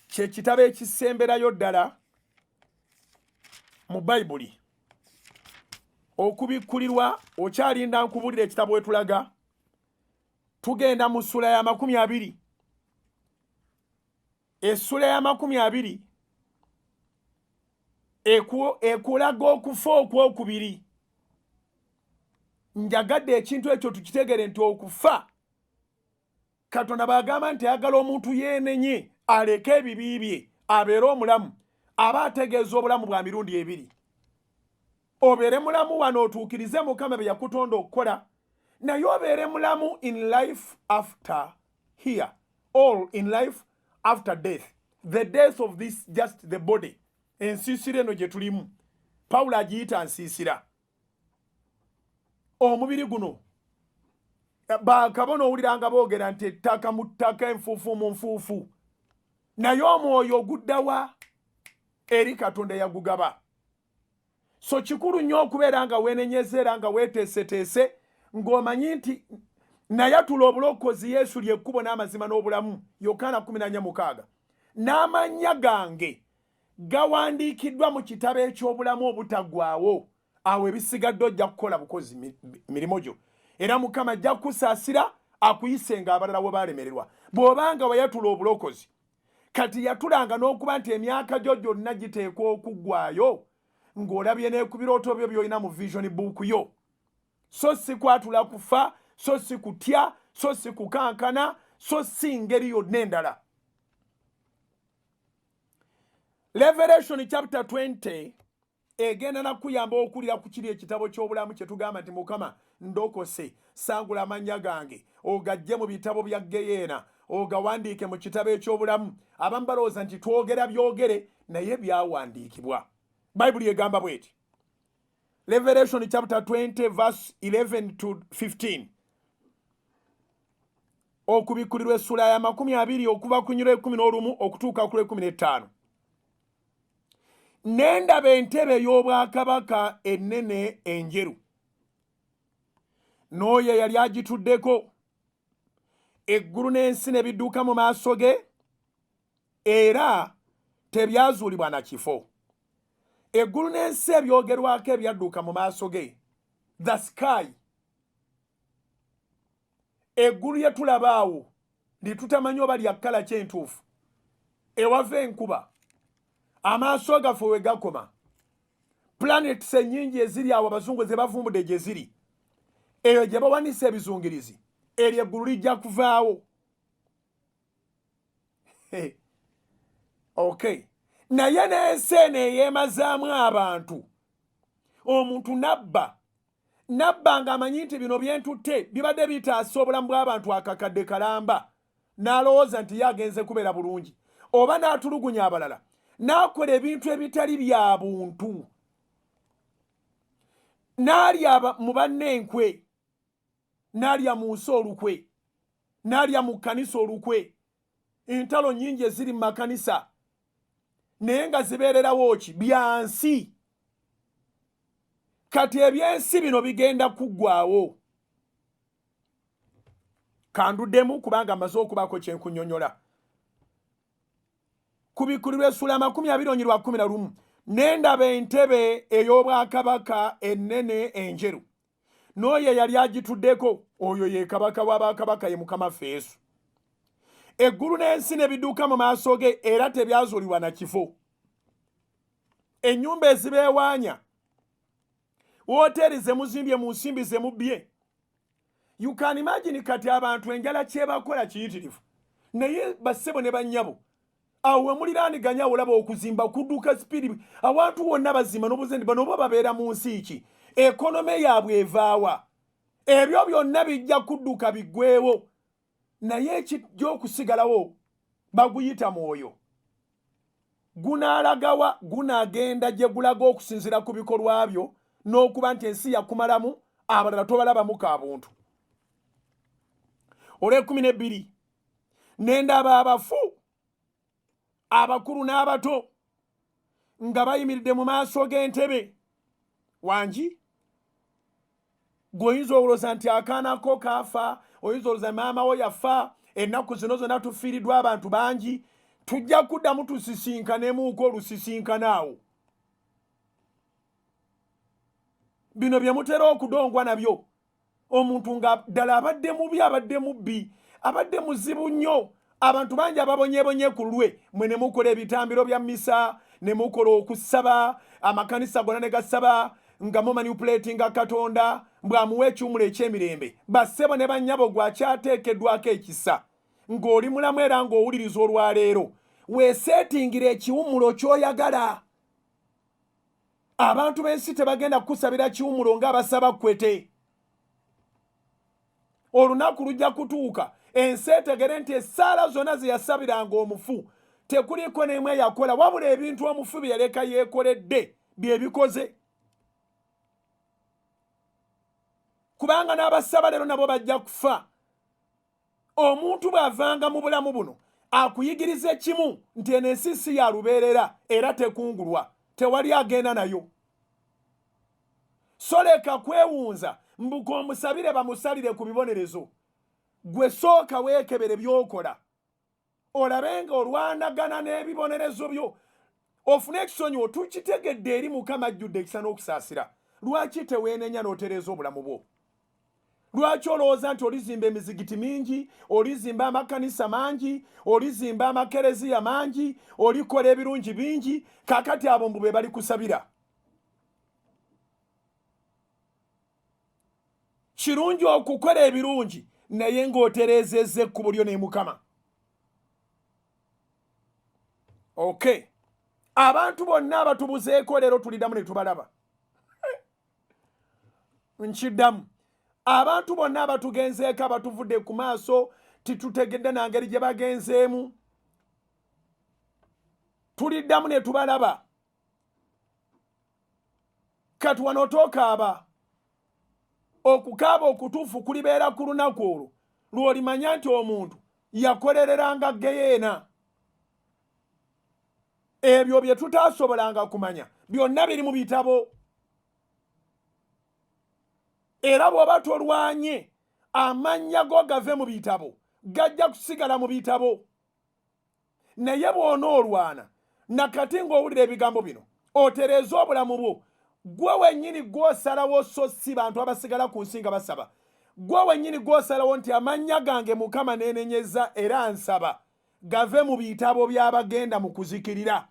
kye kitabo ekisemberayo ddala mu Bayibuli. Okubikkulirwa okyalinda nkubulira ekitabo wetulaga. Tugenda mu ssula ya 20. Essula ya 20 ekulaga okufa okwokubiri. Njagadde ekintu ekyo tukitegere nti okufa, Katonda bagamba nti ayagala omuntu yeenenye aleke ebibi bye abeere omulamu, aba ategeeza obulamu bwa mirundi 2. Obeere mulamu wano otuukirize Mukama bye yakutonda okukola, naye obeere mulamu in life after here, or in life after death, the death of this just the body. Ensiisira eno gye tulimu Pawulo agiyita nsiisira. Omubiri guno bakabona owuliranga boogera nti ettaka mu ttaka, enfuufu mu nfuufu, naye omwoyo oguddawa? Eri Katonda yagugaba. So kikulu nnyo okubeera nga weenenyeza era nga weeteeseteese, ng'omanyi nti nayatula obulokozi Yesu ly'ekkubo n'amazima n'obulamu, Yokaana 14:6. N'amannya gange gawandiikiddwa mu kitabo eky'obulamu obutaggwaawo. Awo ebisigadde ojja kukola bukozi mirimo gyo, era Mukama ajja kusaasira akuyisenga abalala we baalemererwa. Bw'obanga wayatula obulokozi, kati yatulanga n'okuba nti emyaka gyo gyonna giteekwa okuggwaayo, ng'olabye ne ku birooto byo by'olina mu vision book yo. So si kwatula kufa, so si kutya, so si kukankana, so si ngeri yonna endala. Revelation chapter 20 egenda nakuyamba okulira ku kiri ekitabo ky'obulamu kye tugamba nti Mukama ndokose, sangula amannya gange ogajje mu bitabo bya Geyeena, ogawandiike mu kitabo eky'obulamu. Abamu balowooza nti twogera byogere, naye byawandiikibwa. Bayibuli egamba bweti. Revelation chapter 20 verse 11 to 15. Okubikkulirwa essula ya 20 okuva ku nnyiro 11 okutuuka ku 15. Nendaba entebe ey'obwakabaka ennene enjeru, n'oyo yali agituddeko. Eggulu n'ensi ne bidduka mu maaso ge, era tebyazuulibwa na kifo. Eggulu n'ensi ebyogerwako ebyadduka mu maaso ge, the sky, eggulu lye tulaba awo litutamanyi oba lya kkala ky'entuufu, ewava enkuba, amaaso gaffe we gakoma, planets ennyingi eziri awo abazungu ze bavumbudde gye ziri, eyo gye bawanisa ebizungirizi, eryo eggulu lijja kuvaawo. Okay. Naye n'ensi eno eyeemazaamu abantu, omuntu nabba ng'amanyi nti bino byentutte bibadde bitaasa obulamu bw'abantu akakadde kalamba, n'alowooza nti ye agenze kubeera bulungi, oba n'atulugunya abalala, n'akola ebintu ebitali bya buntu, n'alya mu banne enkwe, n'alya mu nsi olukwe, n'alya mu kkanisa olukwe. Entalo nnyingi eziri mu makanisa naye nga zibeererawo ki? Bya nsi. Kati ebyensi bino bigenda kuggwaawo. Kanduddemu kubanga amaze okubaako kye nkunnyonnyola. Kubikkulirwa essula 20:11. Nendaba entebe ey'obwakabaka ennene enjeru, n'oyo yali agituddeko, oyo ye kabaka w'abakabaka, ye Mukama waffe Yesu. eggulu n'ensi ne bidduka mu maaso ge era tebyazuulibwa na kifo. Ennyumba ezibeewaanya, wooteri ze muzimbye mu nsimbi ze mubbye. You can imagine kati abantu enjala kyebakola kiyitirivu. Naye bassebo ne bannyabo, awo we muliraaniganya olaba okuzimba kudduka sipiri, abantu wonna bazimba n'obuzendi bano bo babeera mu nsi ki? Ekonome yaabwe evaawa? Ebyo byonna bijja kudduka biggwewo, naye ekijja okusigalawo baguyita mwoyo. Gunaalagawa, gunaagenda gye gulaga okusinziira ku bikolwa byo n'okuba nti ensi yakumalamu, abalala tobalabamu ka buntu. Olw'ekumi n'ebbiri, ne ndaba abafu abakulu n'abato nga bayimiridde mu maaso g'entebe. Wangi gw'oyinza olowooza nti akaanako kaafa, oyinza olowooza maama wo yafa, ennaku zino zonna tufiiriddwa abantu bangi, tujja kuddamu tusisinkanemuuko olusisinkanaawo. Bino bye mutera okudongwa nabyo. Omuntu nga ddala abadde mubi, abadde mubbi, abadde muzibu nnyo. Abantu bangi ababonyebonye ku lulwe, mwe ne mukola ebitambiro bya mmisa, ne mukola okusaba, amakanisa gonna ne gasaba, nga mumanipulatinga Katonda bw'amuwa ekiwumulo eky'emirembe. Bassebo ne bannyabo gwakyateekeddwako ekisa, ng'oli mulamu era ng'owuliriza olwaleero. Weeseetingira ekiwumulo ky'oyagala. Abantu b'ensi tebagenda kukusabira kiwumulo ng'abasaba kwete. Olunaku lujja kutuuka ensi etegere nti essaala zonna ze yasabiranga omufu tekuliko n'emu eyakola, wabula ebintu omufu bye yaleka yeekoledde bye bikoze. Kubanga n'abasaba leero nabo bajja kufa. Omuntu bw'avanga mu bulamu buno akuyigiriza kimu nti eno ensi si ya lubeerera era tekungulwa, tewali agenda nayo. So leka kwewunza mbuka omusabire bamusalire ku bibonerezo. Gwe sooka weekebere by'okola, olabe nga olwanagana n'ebibonerezo byo ofune ekisonyiwo. Tukitegedde eri Mukama ajjudde ekisa n'okusaasira. Lwaki teweenenya n'otereeza obulamu bwo? Lwaki olowooza nti olizimba emizigiti mingi, olizimba amakanisa mangi, olizimba amakereziya mangi, olikola ebirungi bingi, kakati abo mbu be bali kusabira? Kirungi okukola ebirungi naye ng'otereezezza ekkubo lyo ne Mukama. Okay. Abantu bonna abatubuzeeko leero tuliddamu ne tubalaba. Nkiddamu. Abantu bonna abatugenzeeko abatuvudde ku maaso titutegedde na ngeri gye bagenzeemu, tuliddamu ne tubalaba. Kati wano tookaaba. Okukaaba okutuufu kulibeera ku lunaku olwo lw'olimanya nti omuntu yakolereranga Geyeena. Ebyo bye tutaasobolanga kumanya byonna biri mu bitabo. Era bw'oba tolwanye amannya go gave mu bitabo, gajja kusigala mu bitabo. Naye bw'onoolwana nakati ng'owulira ebigambo bino otereeza obulamu bwo, gwe wennyini gw'osalawo so si bantu abasigala ku nsi nga basaba. Gwe wennyini gw'osalawo nti amannya gange Mukama neenenyeza era nsaba gave mu bitabo by'abagenda mu kuzikirira,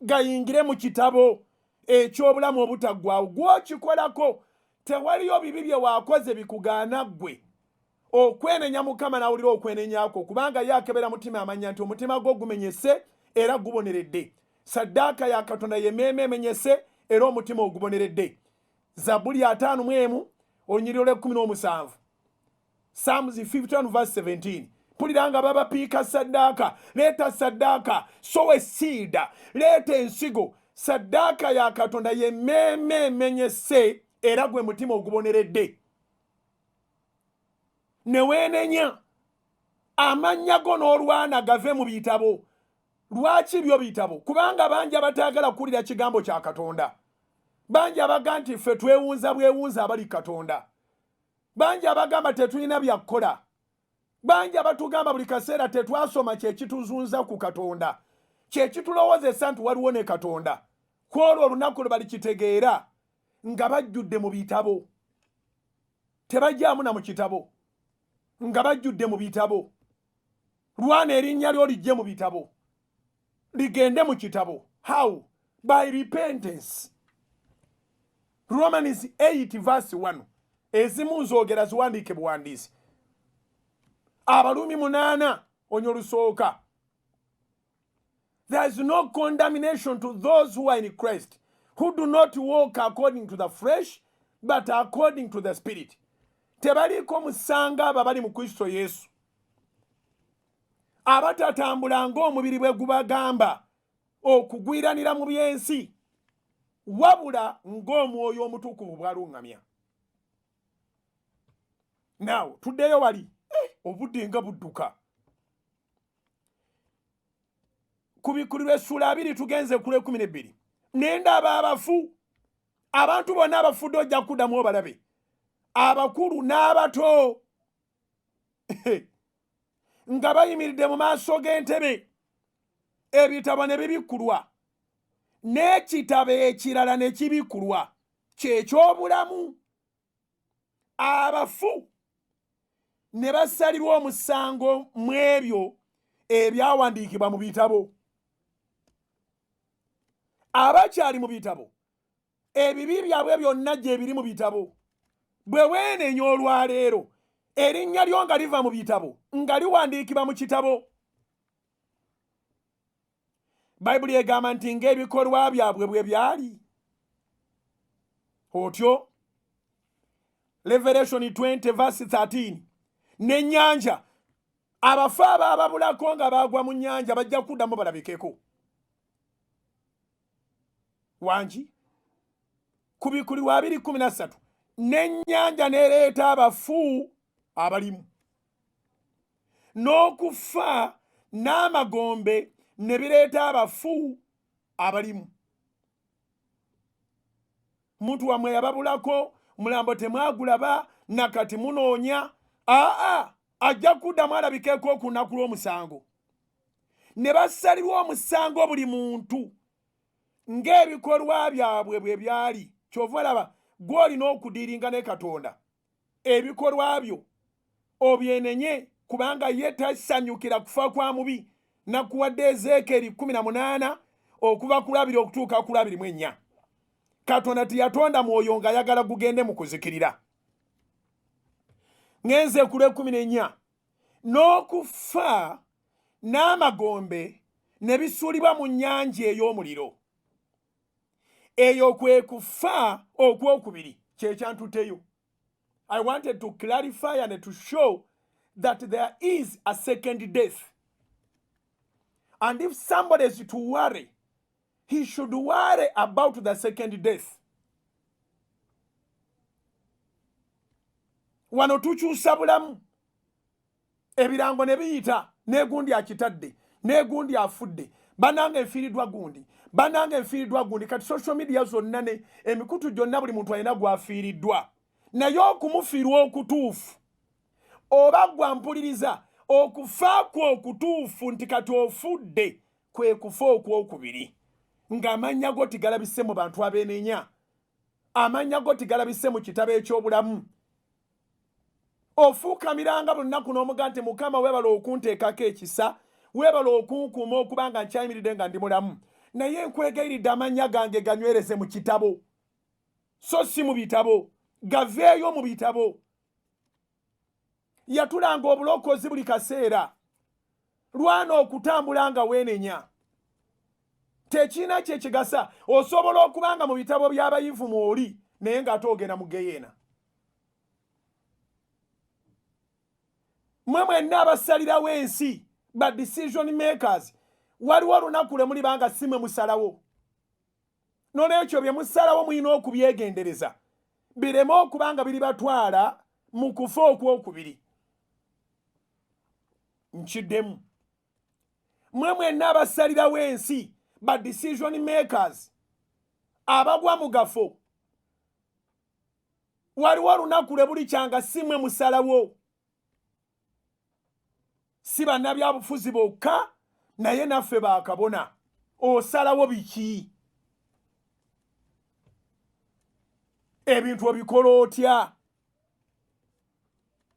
gayingire mu kitabo eky'obulamu obutaggwaawo. Gw'okikolako tewaliyo bibi bye waakoze bikugaana ggwe okwenenya Mukama n'awulira okwenenyako, kubanga ye akebera mutima amanya nti omutima gwo gumenyese era guboneredde. Saddaaka ya Katonda y'emmeeme emenyese era omutima oguboneredde. Zabbuli 51 olunyiriro lw'17. Psalms 51:17. Mpuliranga babapiika saddaaka, leeta saddaaka, sow a seed, leeta ensigo. Saddaaka ya Katonda y'emmeeme emenyese era gwe mutima oguboneredde. Ne weenenya amannya go n'olwana gave mu bitabo. Lwaki byo bitabo? Kubanga bangi abataagala kuwulira kigambo kya Katonda. Bangi abaga nti ffe twewunza bwewunza abali Katonda. Bangi abagamba tetulina byakkola. Bangi abatugamba buli kaseera tetwasoma kyekituzunza ku Katonda, kyekitulowoozesa nti waliwo ne Katonda. Ku olwo olunaku lwe balikitegeera nga bajjudde mu bitabo. Tebajjaamu na mu kitabo, nga bajjudde mu bitabo. lwana erinnya lyo lijje mu bitabo ligende mu kitabo. How? By repentance. Romans 8 verse 1 ezimu nzogera ziwandiike buwandiisi. Abalumi 8 onyo lusooka. There is no condemnation to those who are in Christ, who do not walk according to the flesh, but according to the Spirit. Tebaliko musanga abo abali mu Kristo Yesu, abatatambula ng'omubiri bwe gubagamba okugwiranira mu byensi, wabula ng'omwoyo omutukuvu bw'aluŋŋamya. Now tuddeyo wali obudde nga budduka. Ku Bikkulirwa essula 2 tugenze ku 12. Nendaba abafu, abantu bonna abafudde ojja kuddamu obalabe, abakulu n'abato nga bayimiridde mu maaso g'entebe, ebitabo ne bibikkulwa, n'ekitabo ekirala ne kibikkulwa, kyekyobulamu. Abafu ne basalirwa omusango mu ebyo ebyawandiikibwa mu bitabo. Abakyali mu bitabo, ebibi byabwe byonna gye biri mu bitabo. Bwe weenenya olwaleero, erinnya lyo nga liva mu bitabo, nga liwandiikibwa mu kitabo. Bayibuli egamba nti ng'ebikolwa byabwe bwe byali. Otyo Revelation 20 verse 13. N'ennyanja, abafu abo ababulako nga bagwa mu nnyanja bajja kuddamu balabikeko. Wangi ku Bikkulirwa 2:13 n'ennyanja n'ereeta abafu abalimu, n'okufa n'amagombe ne bireeta abafu abalimu. Muntu wamwe yababulako, mulambo temwagulaba, nakati munoonya. Ajja kuddamu alabikeko ku lunaku lw'omusango. Ne basalirwa omusango buli muntu ng'ebikolwa byabwe bwe byali. Kyova olaba gw'olina okudiiringa ne Katonda, ebikolwa byo obyenenye, kubanga ye tasanyukira kufa kwa mubi. Nakuwadde Ezeekeri 18 okuva ku 2 okutuuka ku 24. Katonda teyatonda mwoyo ng'ayagala gugende mu kuzikirira. Ngenze ku 14. N'okufa n'amagombe ne bisuulibwa mu nnyanja ey'omuliro. Eyo kwe kufa okwokubiri kyekyantuteyo. I wanted to clarify and to show that there is a second death. And if somebody is to worry, he should worry about the second death. Wano tukyusa bulamu, ebirango ne biyita, n'egundi akitadde, n'egundi afudde, banange enfiiriddwa gundi, banange enfiiriddwa gundi. Kati social media zonna ne emikutu gyonna buli muntu alina gwafiiriddwa. Naye okumufiirwa okutuufu, oba gwampuliriza, okufa kwo okutuufu nti kati ofudde, kwe kufa okwokubiri. Ng'amannya go tigalabise mu bantu abeenenya, amannya go tigalabise mu kitabo eky'obulamu. Ofuukamiranga buli nnaku n'omuga nti Mukama weebala okunteekako ekisa, weebala okunkuuma okubanga nkyayimiridde nga ndi mulamu. Naye nkwegayiridde amannya gange ganywereze mu kitabo, so si mu bitabo. Gaveeyo mu bitabo. Yatulanga obulokozi buli kaseera. Lwana okutambula nga weenenya. Tekina kyekigasa. Osobola okubanga mu bitabo by'abayivu mw'oli naye ng'ate ogenda mu Geyeena. Mwe mwenna abasalirawo ensi, ba decision makers, waliwo olunaku lwe mulibanga si mwe musalawo. Noolwekyo bye musalawo mulina okubyegendereza, bireme okubanga biribatwala mu kufa okwokubiri. Nkiddemu. Mwe mwenna abasalirawo ensi, ba decision makers, abagwa mu gafo, waliwo olunaku lwe bulikyanga si mwe musalawo. Si bannabyabufuzi bokka, naye naffe bakabona. Osalawo biki? Ebintu obikola otya?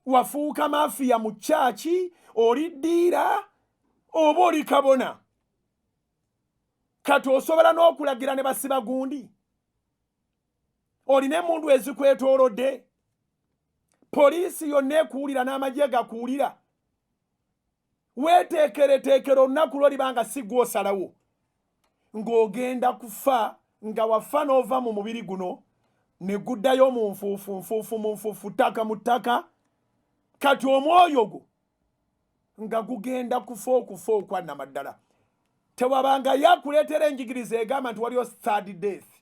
Wafuuka mafiya mu kyaki, oliddiira, oba oli kabona kati osobola n'okulagira ne basiba gundi olina emundu ezikwetoolodde poliisi yonna ekuwulira n'amagye gakuwulira weeteekereteekera olunaku lwolibanga si gw'osalawo ng'ogenda kufa nga wafa n'ova mu mubiri guno ne guddayo mu nfuufu ttaka mu ttaka kati omwoyo gwo nga gugenda kufa okwanama ddala tewabanga yakuleetera enjigiriza egamba nti waliyo third death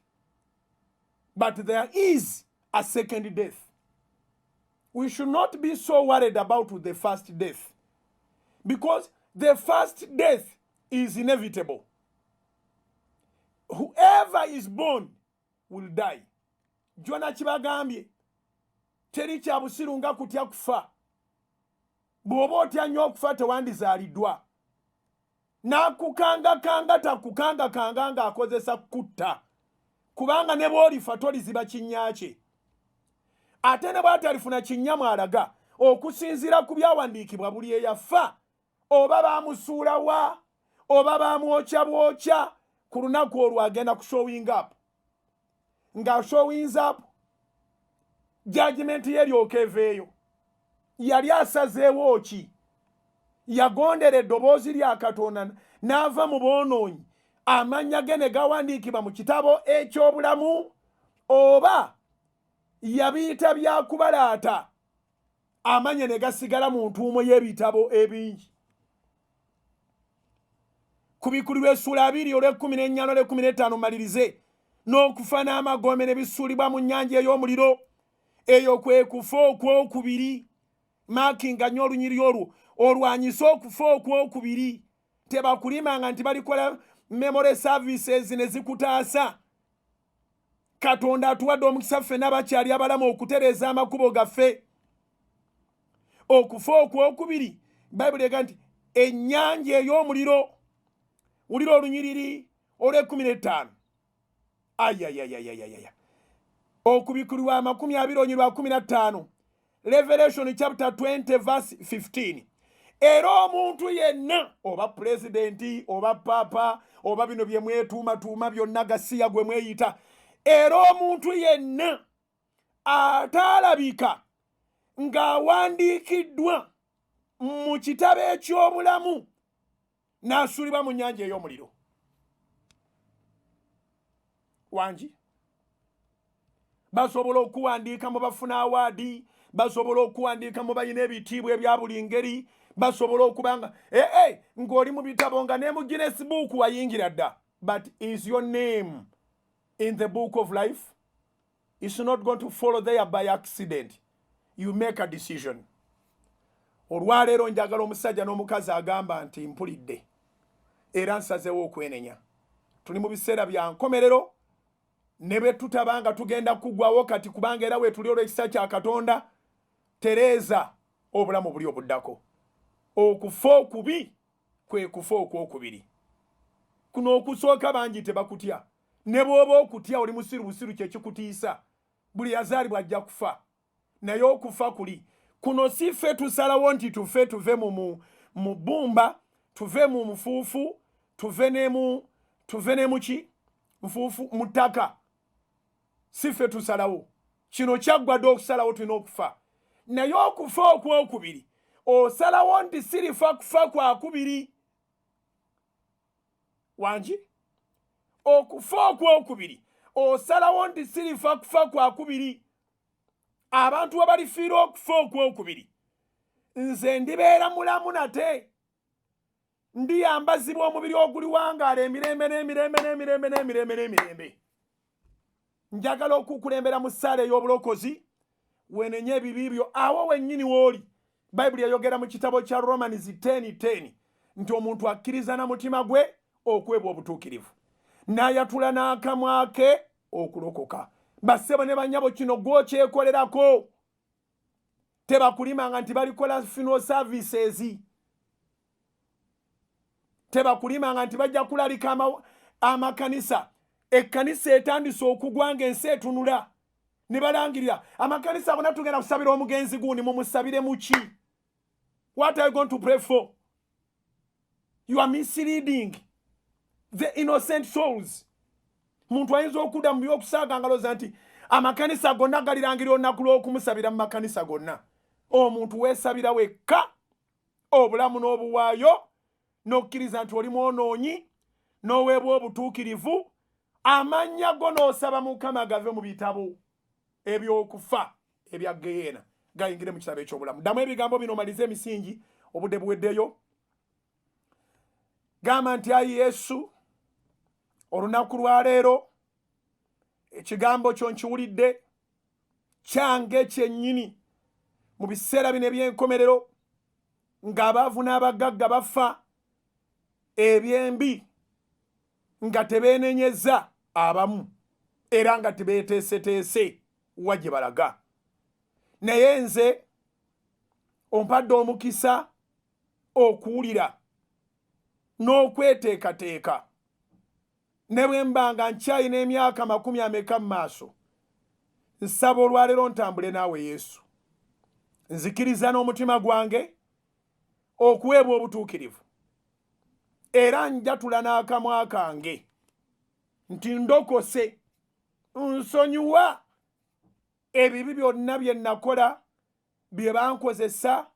but there is a second death. We should not be so worried about the first death because the first death is inevitable. Whoever is born will die. Jona kibagambye teri kya busiru nga kutya kufa bw'oba otya nnyo okufa tewandizaaliddwa n'akukanga takukanga ng'akozesa kutta kubanga ne bw'olifa toliziba kinnya kye ate ne bw'atalifuna kinnya mwalaga okusinziira ku byawandiikibwa buli eyafa oba baamusuula wa oba baamwokya bwokya ku lunaku olwo agenda ku showing up nga showings up judgment ye eryoka eveeyo yali asazeewo ki yagondera eddoboozi lya Katonda n'ava mu boonoonyi amannya ge ne gawandiikibwa mu kitabo eky'obulamu oba yabiyita byakubalaata amanya ne gasigala mu ntuumo y'ebitabo ebingi ku bikulu lw'essuula 2 olw'e14 olw'e15 malirize n'okufa n'amagome ne bisuulibwa mu nnyanja ey'omuliro eyo kwe kufa okwokubiri maakinga nnyo olunyiri olwo olwanyisa okufa okwokubiri tebakulimanga nti balikola memory services ne zikutaasa Katonda atuwadde omukisa ffe n'abakyali abalamu okutereeza amakubo gaffe okufa okwokubiri bayibuli ega nti ennyanja ey'omuliro wulira olunyiriri olw'e15 ayayayayayaya okubikulirwa 20:15 Revelation chapter 20 verse 15 era omuntu yenna oba presidenti oba papa oba bino bye mwetuuma byonna gasiya gwe mweyita era omuntu yenna ataalabika ng'awandiikiddwa mu kitabo eky'obulamu n'asuulibwa mu nnyanja ey'omuliro wangi basobola okuwandiika mu bafuna awaadi basobola okuwandiika mu bayina ebitiibwa ebya buli ngeri basobola okubanga ng'oli mu bitabo nga ne mu Guinness book wayingira dda but is your name in the book of life? It's not going to follow there by accident. You make a decision. Olwaleero njagala omusajja n'omukazi agamba nti mpulidde era nsazeewo okwenenya tuli mu biseera bya nkomerero ne bwe tutabanga tugenda kuggwawo kati kubanga era we tuli olw'ekisa kya Katonda tereeza obulamu buli obuddako okufa okubi kwe kufa okwokubiri kuno okusooka bangi tebakutya ne bw'oba okutya oli musiru busiru kye kikutiisa buli yazaalibwa ajja kufa naye okufa kuli kuno si ffe tusalawo nti tuve mu bbumba tuve mu mufuufu tuve ne mu ki nfuufu mu ttaka si ffe tusalawo kino kyaggwa dde okusalawo tulina okufa naye okufa okwokubiri osalawo nti sirifa kufa kwakubiri wangi okufa okwokubiri osalawo nti sirifa kufa kwakubiri abantu we balifiira okufa okwokubiri nze ndibeera mulamu nate ndiyambazibwa omubiri oguli wangaala emirembe njagala okukulembera mu ssaala ey'obulokozi wenenye ebibi byo awo wennyini w'oli bayibuli eyogera mu kitabo kya Romans 10:10 nti omuntu akkiriza na mutima gwe okwebwa obutuukirivu n'ayatula n'akamwa ke okulokoka bassebo ne bannyabo kino gw'okyekolerako tebakulimanga nti balikola funeral services tebakulimanga nti bajja kulalika amakanisa ekkanisa etandise okugwa ng'ensi etunula ne balangirira amakanisa gonna tugenda kusabira omugenzi gundi mumusabire mu ki? What are you going to pray for? You are misleading the innocent souls. Muntu ayinza okudda mu byokusaaga ngaloza nti amakanisa gonna galirangirira olunaku lw'okumusabira mu makanisa gonna. Omuntu weesabira wekka obulamu n'obuwaayo n'okkiriza nti oli mwonoonyi n'oweebwa obutuukirivu amannya go n'osaba Mukama gave mu bitabo ebyokufa ebya Geyeena gayingire mu kitabo eky'obulamu. Ddamu ebigambo bino malize emisingi obudde buweddeyo. Gamba nti ayi Yesu olunaku lwa leero ekigambo kyo nkiwulidde kyange kyennyini mu biseera bino eby'enkomerero ng'abaavu n'abagagga bafa ebyembi nga tebeenenyeza abamu era nga tebeeteeseteese wa gye balaga. Naye nze ompadde omukisa okuwulira n'okweteekateeka ne bwe mba nga nkyalina emyaka 40 mu maaso. Nsaba olwaleero ntambule naawe Yesu. Nzikiriza n'omutima gwange okuweebwa obutuukirivu era njatula n'akamwa kange nti ndokose, nsonyiwa ebibi byonna bye nakola bye bankozesa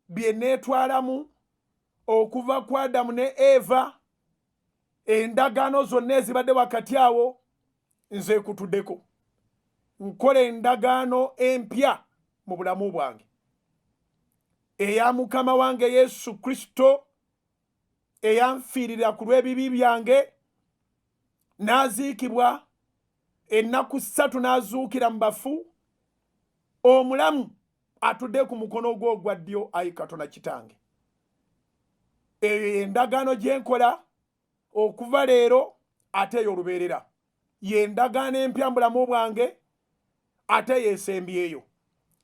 bye neetwalamu okuva ku Adamu ne Eva, endagaano zonna ezibadde wakati awo nzeekutuddeko. Nkola endagaano empya mu bulamu bwange eya Mukama wange Yesu Kristo eyanfiirira ku lw'ebibi byange n'aziikibwa ennaku 3 n'azuukira mu bafu, omulamu atudde ku mukono gwo ogwa ddyo, ayi Katonda Kitange. Endagaano gye nkola okuva leero ate ey'olubeerera ye endagaano empya mu bulamu bwange ate yeesembyeyo.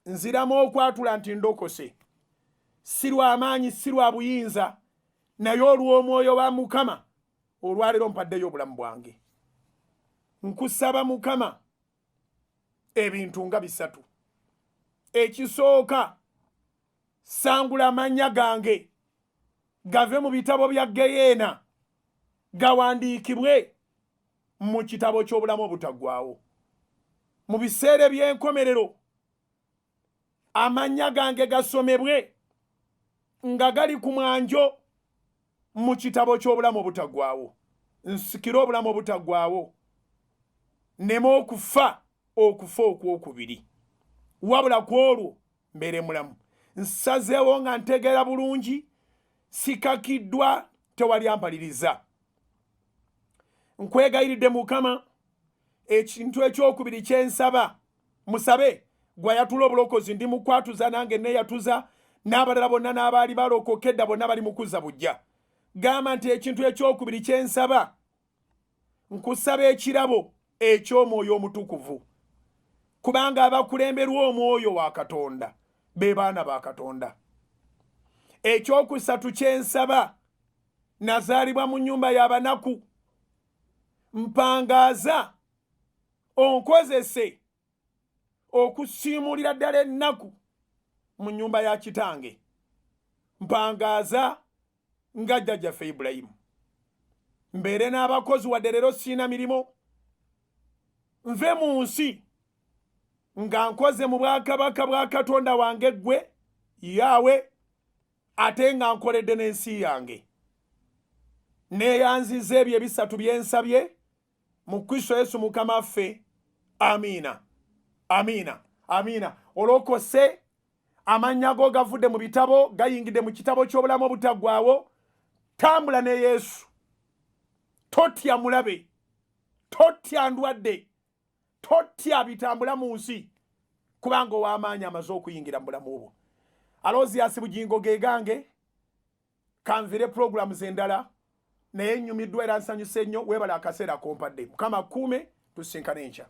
Nziramu okwatula nti ndokose, si lwa maanyi si lwa buyinza naye olw'omwoyo wa Mukama olwaleero mpaddeyo obulamu bwange. Nkusaba Mukama ebintu nga 3. Ekisooka, sangula amannya gange gave mu bitabo bya Geyeena gawandiikibwe mu kitabo ky'obulamu obutaggwaawo. Mu biseera by'enkomerero amannya gange gasomebwe nga gali ku mwanjo mu kitabo ky'obulamu obutaggwaawo. Nsikire obulamu obutaggwaawo nneme okufa okwokubiri, wabula ku olwo mbeere mulamu. Nsazeewo nga ntegeera bulungi, sikakiddwa, tewali ampaliriza. Nkwegayiridde Mukama ekintu ekyokubiri kye nsaba, musabe gwayatula obulokozi ndi mukwatuza nange neeyatuza n'abalala bonna n'abaali balokokedda bonna bali mukuza bujja. Gamba nti ekintu ekyokubiri kye nsaba, nkusaba ekirabo eky'omwoyo omutukuvu, kubanga abakulemberwa omwoyo wa Katonda be baana ba Katonda. Ekyokusatu kye nsaba, nazaalibwa mu nnyumba y'abanaku, mpangaaza onkozese okusiimulira ddala ennaku mu nnyumba ya kitange. Mpangaaza nga jjajjaffe Ibulayimu. Mbeere n'abakozi wadde leero siina mirimu, nve mu nsi nga nkoze mu bwakabaka bwa Katonda wange ggwe Yaawe, ate nga nkoledde n'ensi yange. Neeyanziza ebyo 3 bye nsabye mu Kristo Yesu Mukama waffe. Amiina, amiina, amiina. Olokose, amannya go gavudde mu bitabo gayingidde mu kitabo ky'obulamu obutaggwaawo. Tambula ne Yesu, totya mulabe, totya ndwadde, totya bitambula mu nsi, kubanga ow'amaanyi amaze okuyingira mu bulamu obwo. Aloziasi bugingo ge gange, kanvire programs endala, naye nnyumiddwa era nsanyuse nnyo. Weebala akaseera kompadde. Mukama kuume, tusinkane enkya.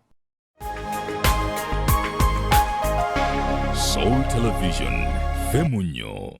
Soul Television, Femunyo.